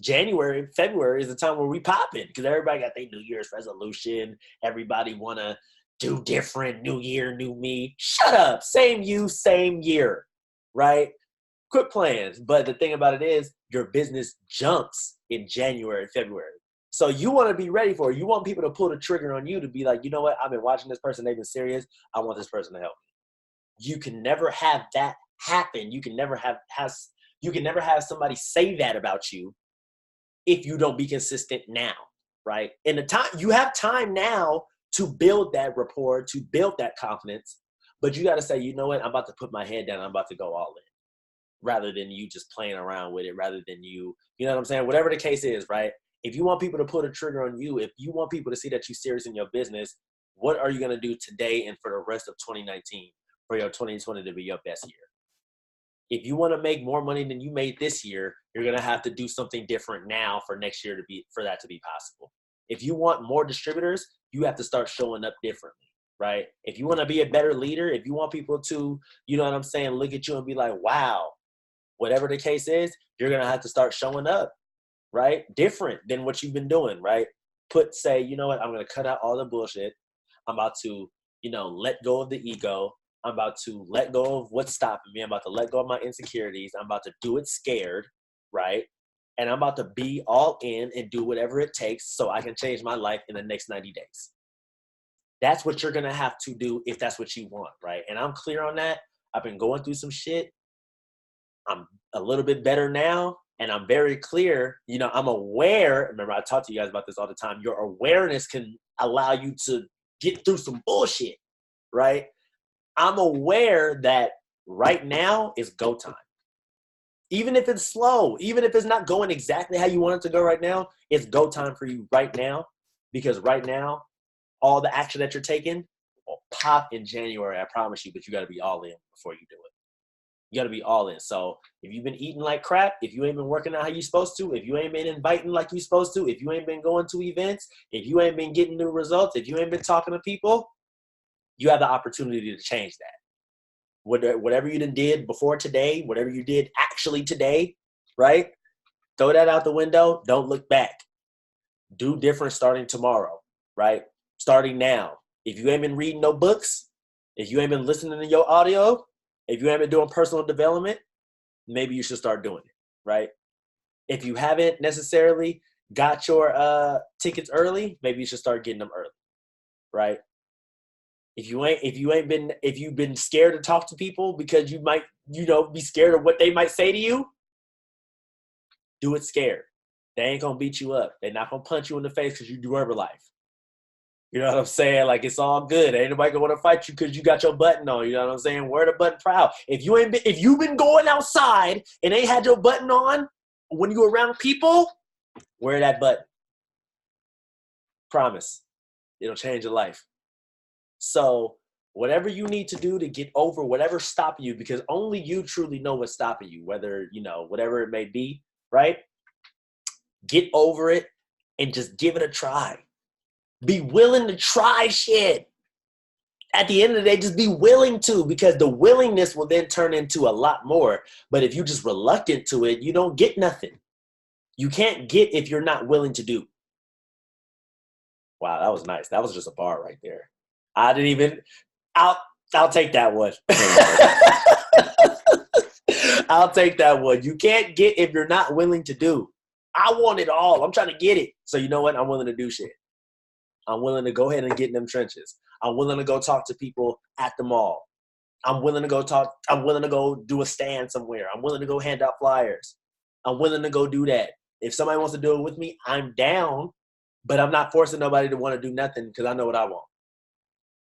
January, February is the time where we popping because everybody got their New Year's resolution. Everybody want to do different. New year, new me. Shut up. Same you, same year, right? Quit plans. But the thing about it is your business jumps in January, February. So you want to be ready for it. You want people to pull the trigger on you to be like, you know what? I've been watching this person. They've been serious. I want this person to help me. You can never have that happen. You can never have somebody say that about you if you don't be consistent now, right? In the time, you have time now to build that rapport, to build that confidence, but you got to say, you know what? I'm about to put my head down. I'm about to go all in rather than you just playing around with it, rather than you know what I'm saying? Whatever the case is, right? If you want people to pull the trigger on you, if you want people to see that you're serious in your business, what are you going to do today and for the rest of 2019 for your 2020 to be your best year? If you want to make more money than you made this year, you're going to have to do something different now for next year for that to be possible. If you want more distributors, you have to start showing up differently, right? If you want to be a better leader, if you want people to, you know what I'm saying, look at you and be like, wow, whatever the case is, you're going to have to start showing up, right? Different than what you've been doing, right? Say, you know what, I'm going to cut out all the bullshit. I'm about to, let go of the ego. I'm about to let go of what's stopping me. I'm about to let go of my insecurities. I'm about to do it scared, right? And I'm about to be all in and do whatever it takes so I can change my life in the next 90 days. That's what you're going to have to do if that's what you want, right? And I'm clear on that. I've been going through some shit. I'm a little bit better now, and I'm very clear. I'm aware. Remember, I talk to you guys about this all the time. Your awareness can allow you to get through some bullshit, right? I'm aware that right now is go time. Even if it's slow, even if it's not going exactly how you want it to go right now, it's go time for you right now. Because right now, all the action that you're taking will pop in January, I promise you, but you got to be all in before you do it. You got to be all in. So if you've been eating like crap, if you ain't been working out how you supposed to, if you ain't been inviting like you supposed to, if you ain't been going to events, if you ain't been getting new results, if you ain't been talking to people, you have the opportunity to change that. Whatever you did before today, whatever you did actually today, right? Throw that out the window. Don't look back. Do different starting tomorrow, right? Starting now. If you ain't been reading no books, if you ain't been listening to your audio, if you ain't been doing personal development, maybe you should start doing it, right? If you haven't necessarily got your tickets early, maybe you should start getting them early, right? If you've been scared to talk to people because you might, be scared of what they might say to you, do it scared. They ain't gonna beat you up. They're not gonna punch you in the face because you do Herbalife. You know what I'm saying? Like, it's all good. Ain't nobody gonna want to fight you because you got your button on. You know what I'm saying? Wear the button proud. If you've been going outside and ain't had your button on when you around people, wear that button. Promise. It'll change your life. So whatever you need to do to get over whatever's stopping you, because only you truly know what's stopping you, whether, whatever it may be, right? Get over it and just give it a try. Be willing to try shit. At the end of the day, just be willing to, because the willingness will then turn into a lot more. But if you're just reluctant to it, you don't get nothing. You can't get if you're not willing to do. Wow, that was nice. That was just a bar right there. I'll take that one. I'll take that one. You can't get if you're not willing to do. I want it all. I'm trying to get it. So you know what? I'm willing to do shit. I'm willing to go ahead and get in them trenches. I'm willing to go talk to people at the mall. I'm willing to go do a stand somewhere. I'm willing to go hand out flyers. I'm willing to go do that. If somebody wants to do it with me, I'm down, but I'm not forcing nobody to want to do nothing because I know what I want,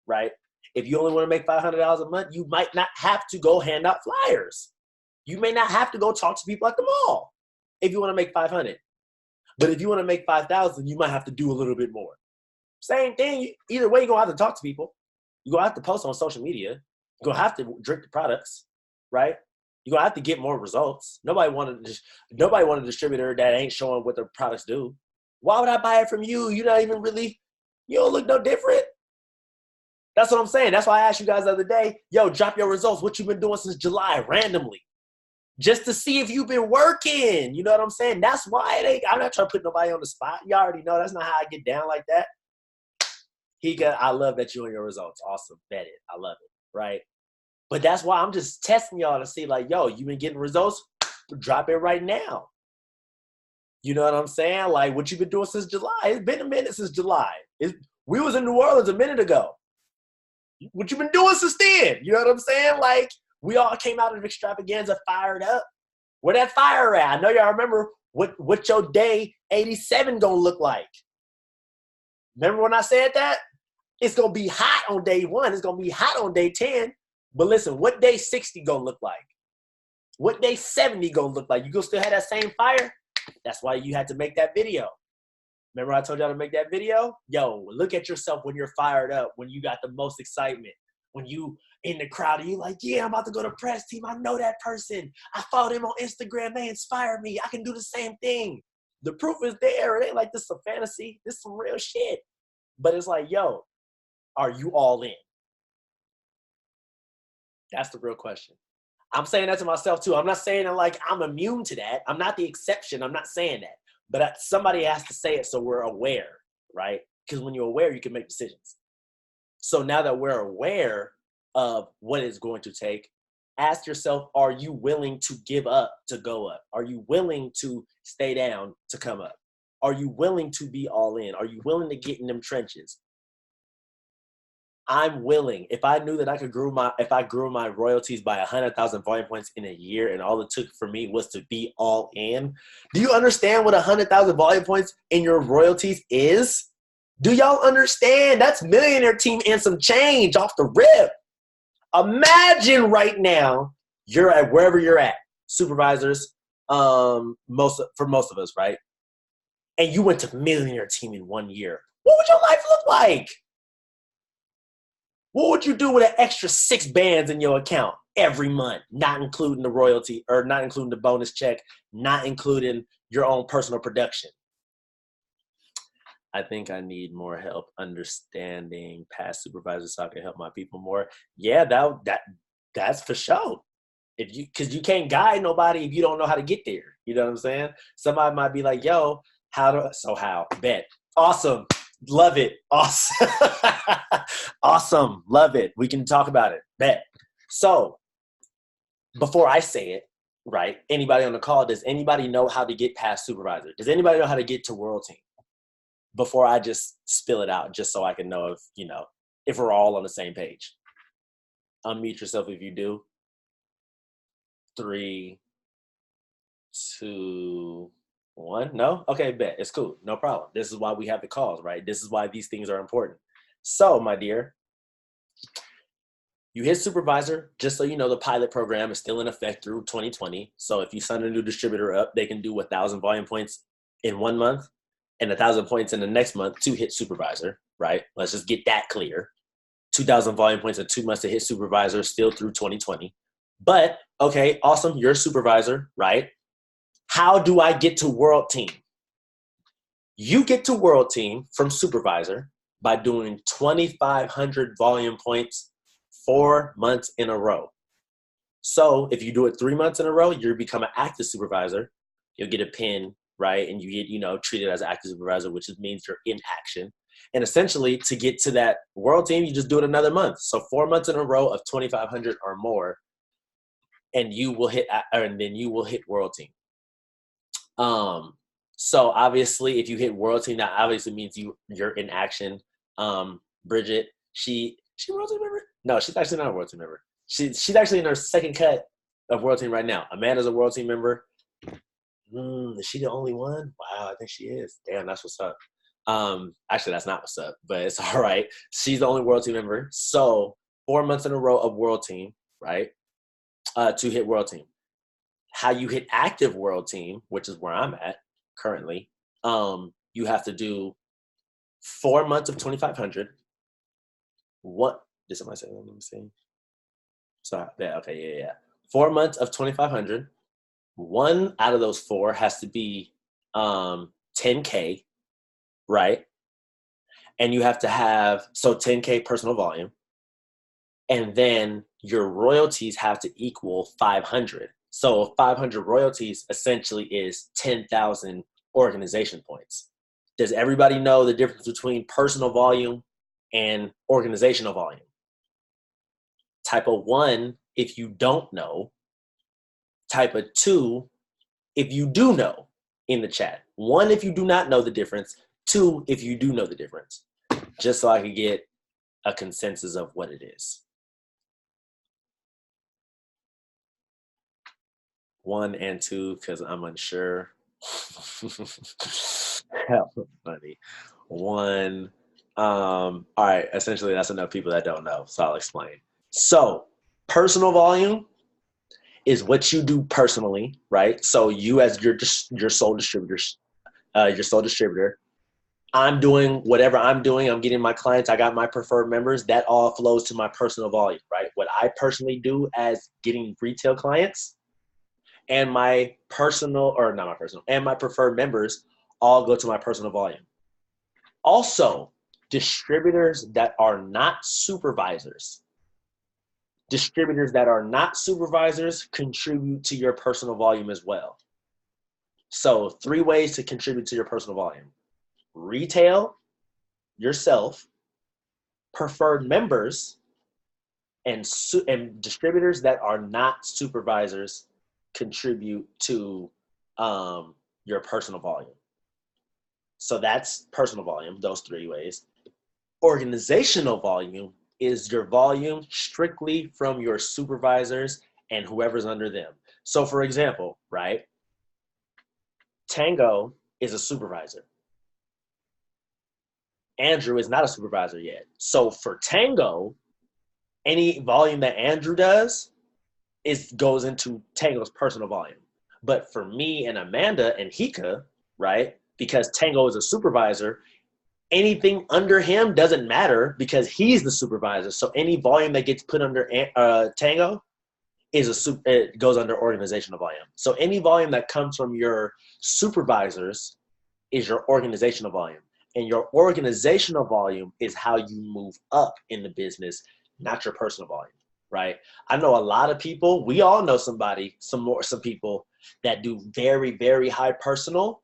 right? If you only want to make $500 a month, you might not have to go hand out flyers. You may not have to go talk to people at the mall if you want to make 500. But if you want to make 5,000, you might have to do a little bit more. Same thing. Either way, you're going to have to talk to people. You're going to have to post on social media. You're going to have to drink the products, right? You're going to have to get more results. Nobody wanted a distributor that ain't showing what their products do. Why would I buy it from you? You're not even really, you don't look no different. That's what I'm saying. That's why I asked you guys the other day, yo, drop your results. What you been doing since July randomly. just to see if you've been working. You know what I'm saying? That's why I'm not trying to put nobody on the spot. You already know that's not how I get down like that. I love that you and your results. Awesome. Bet it. I love it. Right? But that's why I'm just testing y'all to see, like, yo, you been getting results? Drop it right now. You know what I'm saying? Like, what you been doing since July? It's been a minute since July. We was in New Orleans a minute ago. What you been doing since then? You know what I'm saying? Like, we all came out of extravaganza fired up. Where that fire at? I know y'all remember what your day 87 gonna look like. Remember when I said that? It's gonna be hot on day 1. It's gonna be hot on day 10. But listen, what day 60 gonna look like? What day 70 gonna look like? You gonna still have that same fire? That's why you had to make that video. Remember I told y'all to make that video? Yo, look at yourself when you're fired up, when you got the most excitement, when you in the crowd and you like, yeah, I'm about to go to press team. I know that person. I followed him on Instagram. They inspired me. I can do the same thing. The proof is there. It ain't like this is a fantasy. This is some real shit. But it's like, yo, are you all in? That's the real question. I'm saying that to myself too. I'm not saying that like I'm immune to that. I'm not the exception. I'm not saying that. But somebody has to say it so we're aware, right? Because when you're aware, you can make decisions. So now that we're aware of what it's going to take, ask yourself, are you willing to give up to go up? Are you willing to stay down to come up? Are you willing to be all in? Are you willing to get in them trenches? I'm willing. If I knew that if I grew my royalties by 100,000 volume points in a year and all it took for me was to be all in, do you understand what 100,000 volume points in your royalties is? Do y'all understand? That's Millionaire Team and some change off the rip. Imagine right now you're at wherever you're at, supervisors, for most of us, right? And you went to Millionaire Team in 1 year. What would your life look like? What would you do with an extra 6 bands in your account every month, not including the royalty or not including the bonus check, not including your own personal production? I think I need more help understanding past supervisors so I can help my people more. Yeah, that's for sure. Because you can't guide nobody if you don't know how to get there. You know what I'm saying? Somebody might be like, yo, how? Bet. Awesome. Love it. Awesome. Awesome. Love it. We can talk about it. Bet. So before I say it, right, anybody on the call, does anybody know how to get past supervisor? Does anybody know how to get to world team? Before I just spill it out, just so I can know if we're all on the same page. Unmute yourself if you do. 3, 2, 1. No? Okay, bet. It's cool. No problem. This is why we have the calls, right? This is why these things are important. So, my dear, you hit supervisor. Just so you know, the pilot program is still in effect through 2020. So if you sign a new distributor up, they can do 1,000 volume points in 1 month and 1,000 points in the next month to hit supervisor, right? Let's just get that clear. 2,000 volume points in 2 months to hit supervisor, still through 2020. But, okay, awesome. You're a supervisor, right? How do I get to world team? You get to world team from supervisor by doing 2,500 volume points 4 months in a row. So if you do it 3 months in a row, you become an active supervisor. You'll get a pin, right? And you get, treated as an active supervisor, which means you're in action. And essentially, to get to that world team, you just do it another month. So 4 months in a row of 2,500 or more, and you will hit world team. So obviously, if you hit world team, that obviously means you're in action. Bridget, she world team member? No, she's actually not a world team member. She's actually in her second cut of world team right now. Amanda's a world team member. Is she the only one? Wow, I think she is. Damn, that's what's up. Actually, that's not what's up, but it's all right. She's the only world team member. So 4 months in a row of world team, right? To hit world team. How you hit active world team, which is where I'm at currently, you have to do 4 months of 2,500. What did somebody say? Let me see. So yeah, okay, yeah. 4 months of 2,500. 1 out of those 4 has to be 10K, right? And you have to have 10K personal volume, and then your royalties have to equal 500. So 500 royalties essentially is 10,000 organization points. Does everybody know the difference between personal volume and organizational volume? Type of 1, if you don't know. Type of 2, if you do know, in the chat. 1, if you do not know the difference. 2, if you do know the difference. Just so I could get a consensus of what it is. 1 and 2, because I'm unsure. Hell, funny. 1. All right. Essentially, that's enough people that don't know, so I'll explain. So, personal volume is what you do personally, right? So, you as your sole distributor, I'm doing whatever I'm doing. I'm getting my clients. I got my preferred members. That all flows to my personal volume, right? What I personally do as getting retail clients and my and my preferred members all go to my personal volume. Also, distributors that are not supervisors. Distributors that are not supervisors contribute to your personal volume as well. So 3 ways to contribute to your personal volume. Retail, yourself, preferred members, and distributors that are not supervisors contribute to your personal volume. So that's personal volume, those 3 ways. Organizational volume is your volume strictly from your supervisors and whoever's under them. So for example, right, Tango is a supervisor. Andrew is not a supervisor yet. So for Tango, any volume that Andrew does goes into Tango's personal volume. But for me and Amanda and Hika, right, because Tango is a supervisor, anything under him doesn't matter because he's the supervisor. So any volume that gets put under Tango it goes under organizational volume. So any volume that comes from your supervisors is your organizational volume. And your organizational volume is how you move up in the business, not your personal volume, right? I know a lot of people, we all know some people that do very, very high personal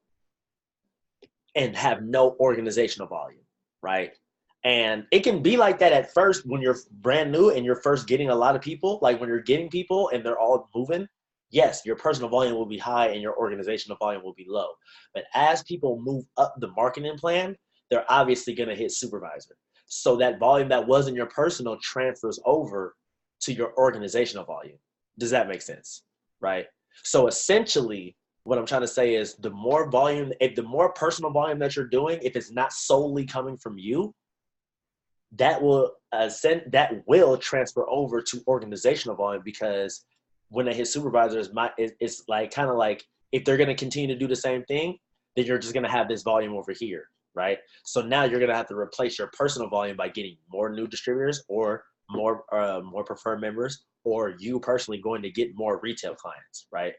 and have no organizational volume, right? And it can be like that at first when you're brand new and you're first getting a lot of people, like when you're getting people and they're all moving, yes, your personal volume will be high and your organizational volume will be low. But as people move up the marketing plan, they're obviously going to hit supervisor. So that volume that was in your personal transfers over to your organizational volume. Does that make sense? Right? So essentially, what I'm trying to say is the more personal volume that you're doing, if it's not solely coming from you, that will transfer over to organizational volume, because when they hit supervisors, it's like kind of like if they're going to continue to do the same thing, then you're just going to have this volume over here, right? So now you're going to have to replace your personal volume by getting more new distributors or more preferred members, or you personally going to get more retail clients, right?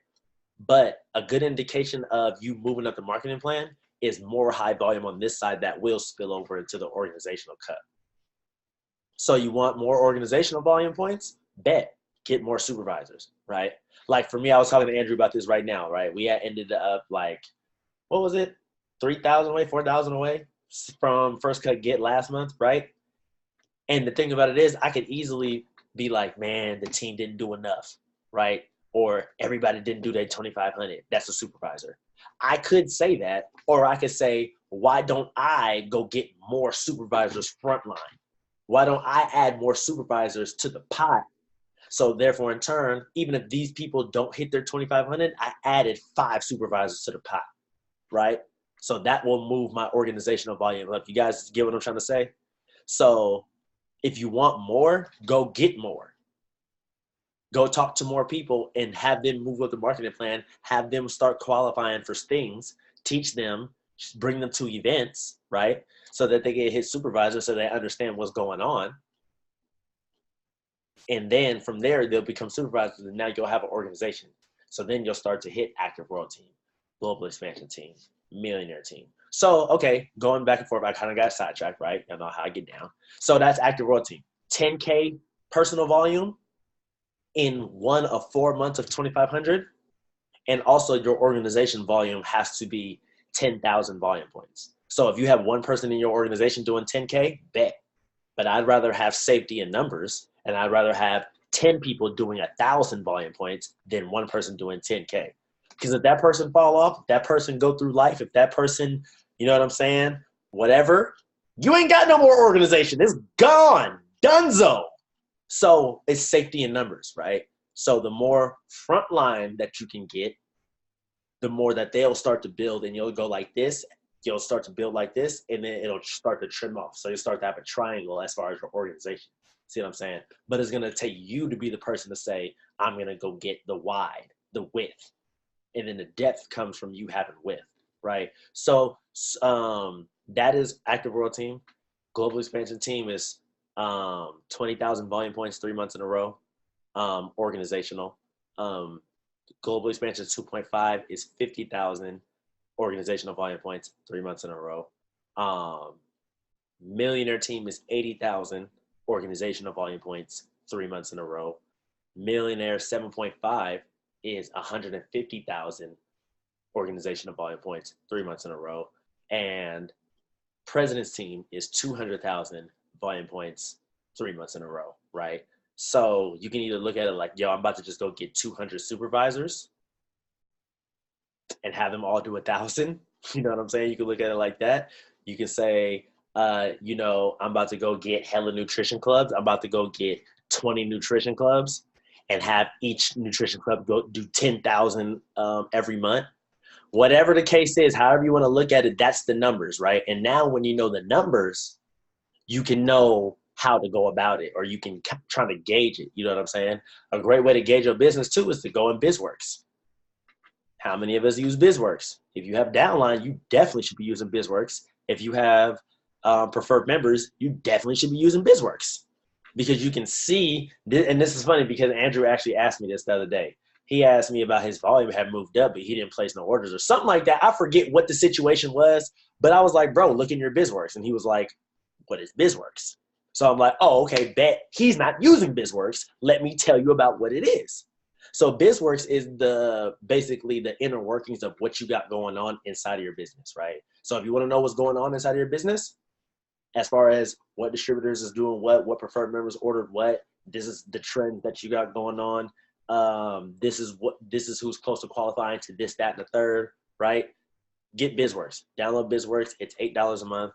But a good indication of you moving up the marketing plan is more high volume on this side that will spill over into the organizational cut. So you want more organizational volume points? Bet. Get more supervisors, right? Like for me, I was talking to Andrew about this right now, right? We had ended up like, what was it? 3,000 away, 4,000 away from first cut get last month, right? And the thing about it is I could easily be like, man, the team didn't do enough, right? Or everybody didn't do their 2,500. That's a supervisor. I could say that, or I could say, why don't I go get more supervisors frontline? Why don't I add more supervisors to the pot? So therefore, in turn, even if these people don't hit their 2,500, I added 5 supervisors to the pot, right? So that will move my organizational volume up. You guys get what I'm trying to say? So if you want more, go get more. Go talk to more people and have them move up the marketing plan, have them start qualifying for things, teach them, bring them to events, right? So that they get hit supervisors so they understand what's going on. And then from there, they'll become supervisors, and now you'll have an organization. So then you'll start to hit active world team, global expansion team, millionaire team. So, okay, going back and forth, I kind of got sidetracked, right? Y'all know how I get down. So that's active world team. 10K personal volume, in one of 4 months of 2,500. And also your organization volume has to be 10,000 volume points. So if you have one person in your organization doing 10K, bet. But I'd rather have safety in numbers, and I'd rather have 10 people doing 1,000 volume points than one person doing 10K. Because if that person fall off, if that person go through life, if that person, you know what I'm saying, whatever, you ain't got no more organization. It's gone, donezo. So it's safety in numbers, right? So the more frontline that you can get, the more that they'll start to build, and you'll go like this, you'll start to build like this, and then it'll start to trim off. So you start to have a triangle as far as your organization. See what I'm saying? But it's going to take you to be the person to say, I'm going to go get the wide, the width. And then the depth comes from you having width, right? So that is Active World Team. Global Expansion Team is 20,000 volume points 3 months in a row. Organizational. Global Expansion 2.5 is 50,000 organizational volume points 3 months in a row. Millionaire Team is 80,000 organizational volume points 3 months in a row. Millionaire 7.5 is 150,000 organizational volume points 3 months in a row. And President's Team is 200,000 volume points 3 months in a row, right? So you can either look at it like, yo, I'm about to just go get 200 supervisors and have them all do 1,000. You know what I'm saying? You can look at it like that. You can say, you know, I'm about to go get hella nutrition clubs. I'm about to go get 20 nutrition clubs and have each nutrition club go do 10,000 every month. Whatever the case is, however you want to look at it, that's the numbers, right? And now when you know the numbers, you can know how to go about it, or you can try to gauge it. You know what I'm saying? A great way to gauge your business too is to go in BizWorks. How many of us use BizWorks? If you have downline, you definitely should be using BizWorks. If you have preferred members, you definitely should be using BizWorks, because you can see, and this is funny because Andrew actually asked me this the other day. He asked me about his volume had moved up, but he didn't place no orders or something like that. I forget what the situation was, but I was like, bro, look in your BizWorks. And he was like, what is BizWorks? So I'm like, oh, okay, bet he's not using BizWorks. Let me tell you about what it is. So BizWorks is basically the inner workings of what you got going on inside of your business, right? So if you want to know what's going on inside of your business, as far as what distributors is doing what preferred members ordered what, this is the trend that you got going on. This is who's close to qualifying to this, that, and the third, right? Get BizWorks. Download BizWorks. It's $8 a month.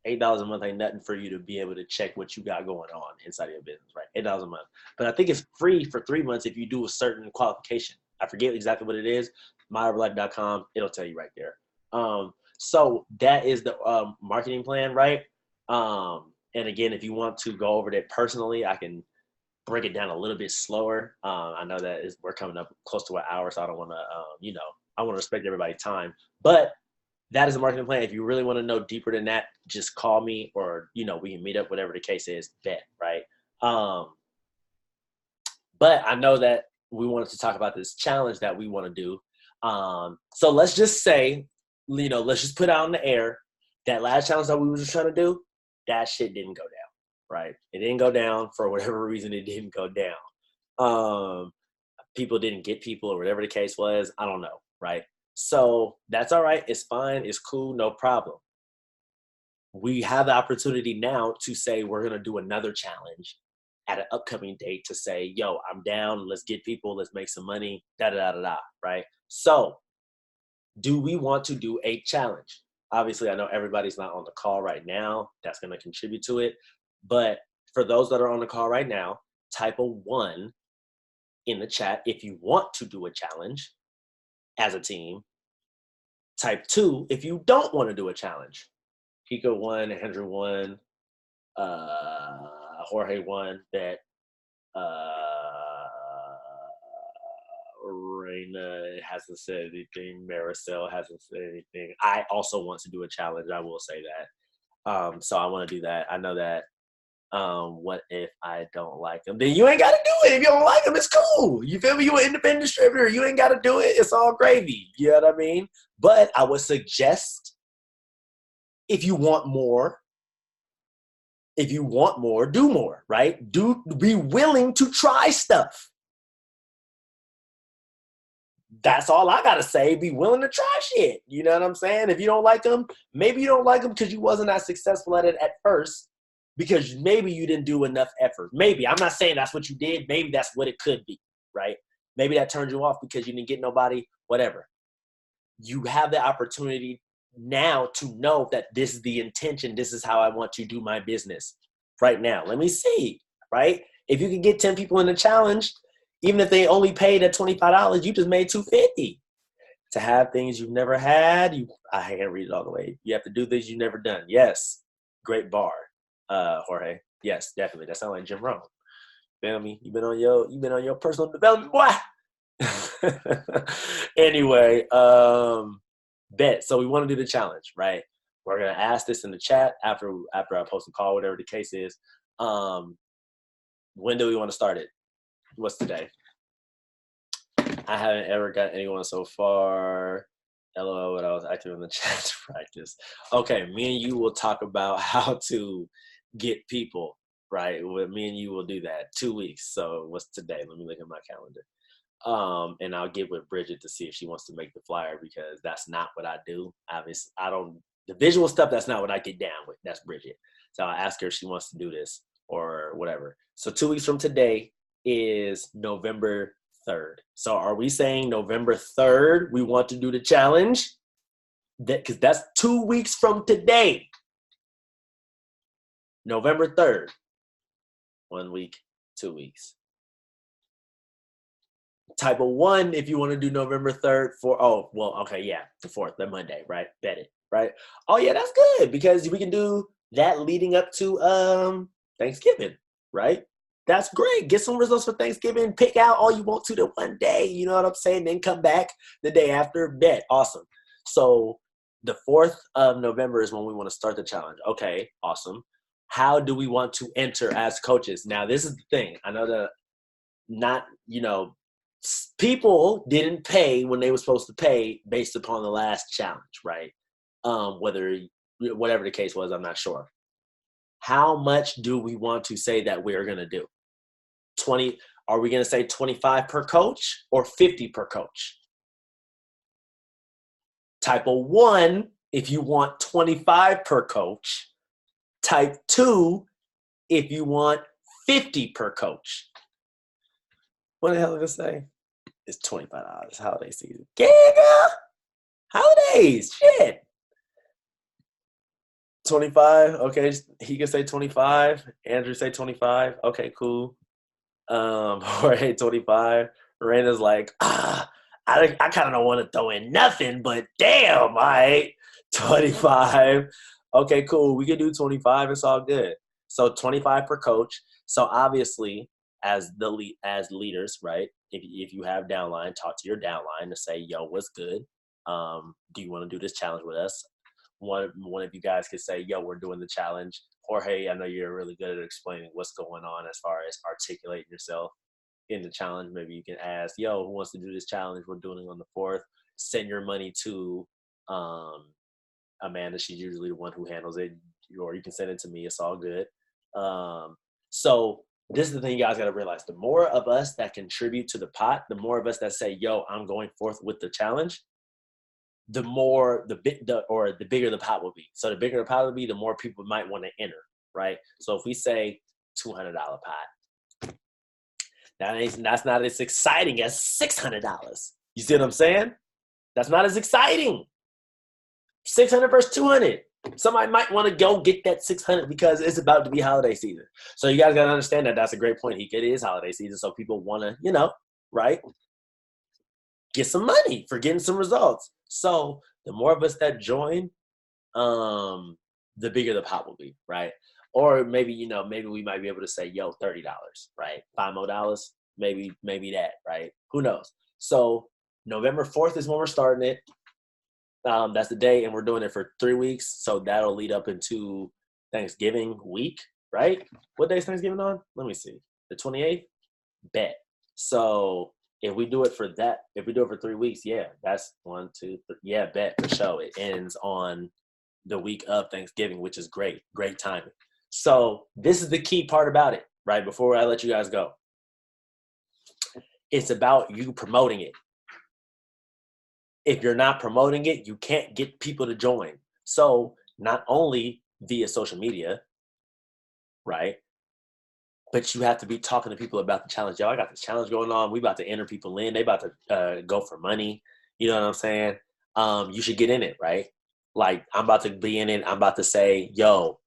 $8 a month ain't nothing for you to be able to check what you got going on inside of your business, right? $8 a month. But I think it's free for 3 months if you do a certain qualification. I forget exactly what it is. myherbalife.com. It'll tell you right there. So that is the marketing plan, right? And again, if you want to go over that personally, I can break it down a little bit slower. I know that we're coming up close to an hour, so I don't want to, I want to respect everybody's time. But that is a marketing plan. If you really want to know deeper than that, just call me, or, we can meet up, whatever the case is, bet, right? But I know that we wanted to talk about this challenge that we want to do. So let's just say, let's just put out in the air that last challenge that we were just trying to do, that shit didn't go down, right? It didn't go down for whatever reason. It didn't go down. People didn't get people, or whatever the case was. I don't know, right? So that's all right. It's fine. It's cool. No problem. We have the opportunity now to say we're going to do another challenge at an upcoming date to say, yo, I'm down. Let's get people. Let's make some money. Da-da-da-da-da, right? So do we want to do a challenge? Obviously, I know everybody's not on the call right now. That's going to contribute to it. But for those that are on the call right now, type a 1 in the chat if you want to do a challenge as a team. Type 2 if you don't want to do a challenge. Pico 1, Andrew 1, Jorge 1, Bet, Reina hasn't said anything. Maricel hasn't said anything. I also want to do a challenge. I will say that. So I want to do that. I know that. What if I don't like them? Then you ain't got to do it. If you don't like them, it's cool. You feel me? You an independent distributor. You ain't got to do it. It's all gravy. You know what I mean? But I would suggest, if you want more, If you want more, do more, right? Be willing to try stuff. That's all I gotta say. Be willing to try shit. You know what I'm saying? If you don't like them, maybe you don't like them because you wasn't as successful at it at first, because maybe you didn't do enough effort. Maybe. I'm not saying that's what you did. Maybe that's what it could be, right? Maybe that turned you off because you didn't get nobody, whatever. You have the opportunity now to know that this is the intention. This is how I want to do my business right now. Let me see, right? If you can get 10 people in the challenge, even if they only paid at $25, you just made $250. To have things you've never had, I can't read it all the way. You have to do things you've never done. Yes, great bar, Jorge. Yes, definitely. That sounds like Jim Rohn. Feel me? You've been on your personal development, boy. Anyway, bet. So we want to do the challenge, right? We're gonna ask this in the chat after I post a call, whatever the case is. When do we want to start it? What's today? I haven't ever got anyone so far. LOL, but I was active in the chat to practice. Okay, me and you will talk about how to get people, right? Me and you will do that. 2 weeks. So what's today? Let me look at my calendar. And I'll get with Bridget to see if she wants to make the flyer, because that's not what I do. Obviously, the visual stuff, that's not what I get down with. That's Bridget. So I'll ask her if she wants to do this or whatever. So 2 weeks from today is November 3rd. So are we saying November 3rd we want to do the challenge? Because that's 2 weeks from today. November 3rd. 1 week, 2 weeks. Type of 1 if you want to do November 3rd the 4th, the Monday, right? Bet it, right? Oh yeah, that's good, because we can do that leading up to Thanksgiving, right? That's great. Get some results for Thanksgiving. Pick out all you want to the one day, you know what I'm saying? Then come back the day after. Bet. Awesome. So the 4th of November is when we want to start the challenge. Okay, awesome. How do we want to enter as coaches? Now, this is the thing. I know people didn't pay when they were supposed to pay based upon the last challenge, right? Whatever the case was, I'm not sure. How much do we want to say that we're going to do? 20? Are we going to say 25 per coach or 50 per coach? Type of 1 if you want 25 per coach. Type 2 if you want 50 per coach. What the hell did I say? It's $25. Holiday season. Yeah, girl. Holidays. Shit. 25. Okay, he can say 25. Andrew say 25. Okay, cool. Jorge 25. Miranda's like, I kind of don't want to throw in nothing, but damn, all right. 25. Okay, cool. We can do 25. It's all good. So 25 per coach. So obviously, as leaders, right? If you have downline, talk to your downline to say, yo, what's good? Do you want to do this challenge with us? One of you guys could say, yo, we're doing the challenge. Jorge, I know you're really good at explaining what's going on as far as articulating yourself in the challenge. Maybe you can ask, yo, who wants to do this challenge? We're doing it on the 4th. Send your money to Amanda. She's usually the one who handles it. Or you can send it to me. It's all good. So this is the thing you guys got to realize. The more of us that contribute to the pot, the more of us that say, yo, I'm going forth with the challenge, the bigger the pot will be. So the bigger the pot will be, the more people might want to enter, right? So if we say $200 pot, that's not as exciting as $600. You see what I'm saying? That's not as exciting. 600 versus 200. Somebody might want to go get that 600 because it's about to be holiday season. So you guys got to understand that that's a great point. It is holiday season, so people want to, right? Get some money for getting some results. So the more of us that join, the bigger the pot will be, right? Or maybe, maybe we might be able to say, yo, $30, right? $5 more, maybe that, right? Who knows? So November 4th is when we're starting it. That's the day, and we're doing it for 3 weeks. So that'll lead up into Thanksgiving week, right? What day is Thanksgiving on? Let me see. The 28th? Bet. So if we do it for 3 weeks, yeah, that's 1, 2, 3. Yeah, bet for sure. It ends on the week of Thanksgiving, which is great. Great timing. So this is the key part about it, right? Before I let you guys go. It's about you promoting it. If you're not promoting it, you can't get people to join. So not only via social media, right? But you have to be talking to people about the challenge. Yo, I got this challenge going on. We about to enter people in. They about to go for money. You know what I'm saying? You should get in it, right? Like, I'm about to be in it. I'm about to say, yo,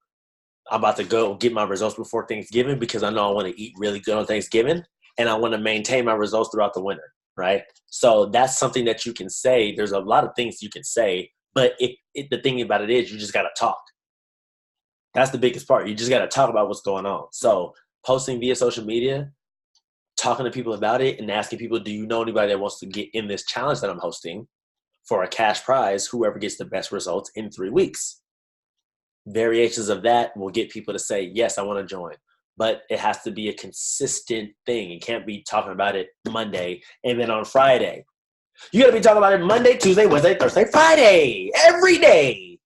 I'm about to go get my results before Thanksgiving because I know I want to eat really good on Thanksgiving and I want to maintain my results throughout the winter, right? So that's something that you can say. There's a lot of things you can say, but the thing about it is you just got to talk. That's the biggest part. You just got to talk about what's going on. So posting via social media, talking to people about it, and asking people, do you know anybody that wants to get in this challenge that I'm hosting for a cash prize, whoever gets the best results in 3 weeks? Variations of that will get people to say, yes, I want to join. But it has to be a consistent thing. You can't be talking about it Monday and then on Friday. You got to be talking about it Monday, Tuesday, Wednesday, Thursday, Friday. Every day.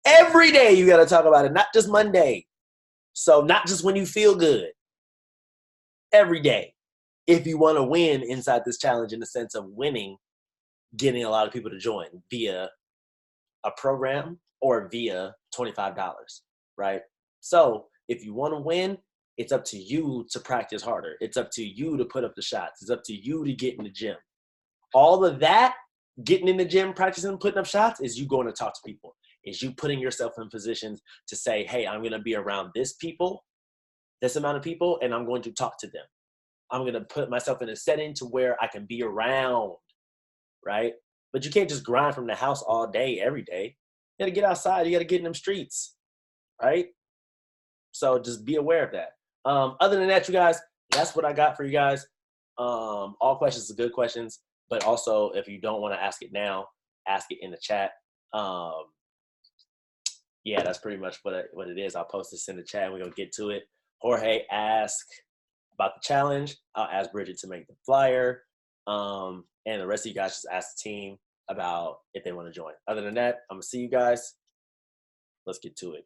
Every day you got to talk about it, not just Monday. So not just when you feel good. Every day. If you want to win inside this challenge in the sense of winning, getting a lot of people to join via a program or via $25, right? So if you want to win, it's up to you to practice harder. It's up to you to put up the shots. It's up to you to get in the gym. All of that, getting in the gym, practicing, putting up shots, is you going to talk to people. Is you putting yourself in positions to say, hey, I'm going to be around this amount of people, and I'm going to talk to them. I'm going to put myself in a setting to where I can be around, right? But you can't just grind from the house all day, every day. You got to get outside. You got to get in them streets, right? So just be aware of that. Other than that, you guys, that's what I got for you guys. All questions are good questions, but also if you don't want to ask it now, ask it in the chat. Yeah, that's pretty much what it is. I'll post this in the chat and we're going to get to it. Jorge asked about the challenge. I'll ask Bridget to make the flyer. And the rest of you guys just ask the team about if they want to join. Other than that, I'm going to see you guys. Let's get to it.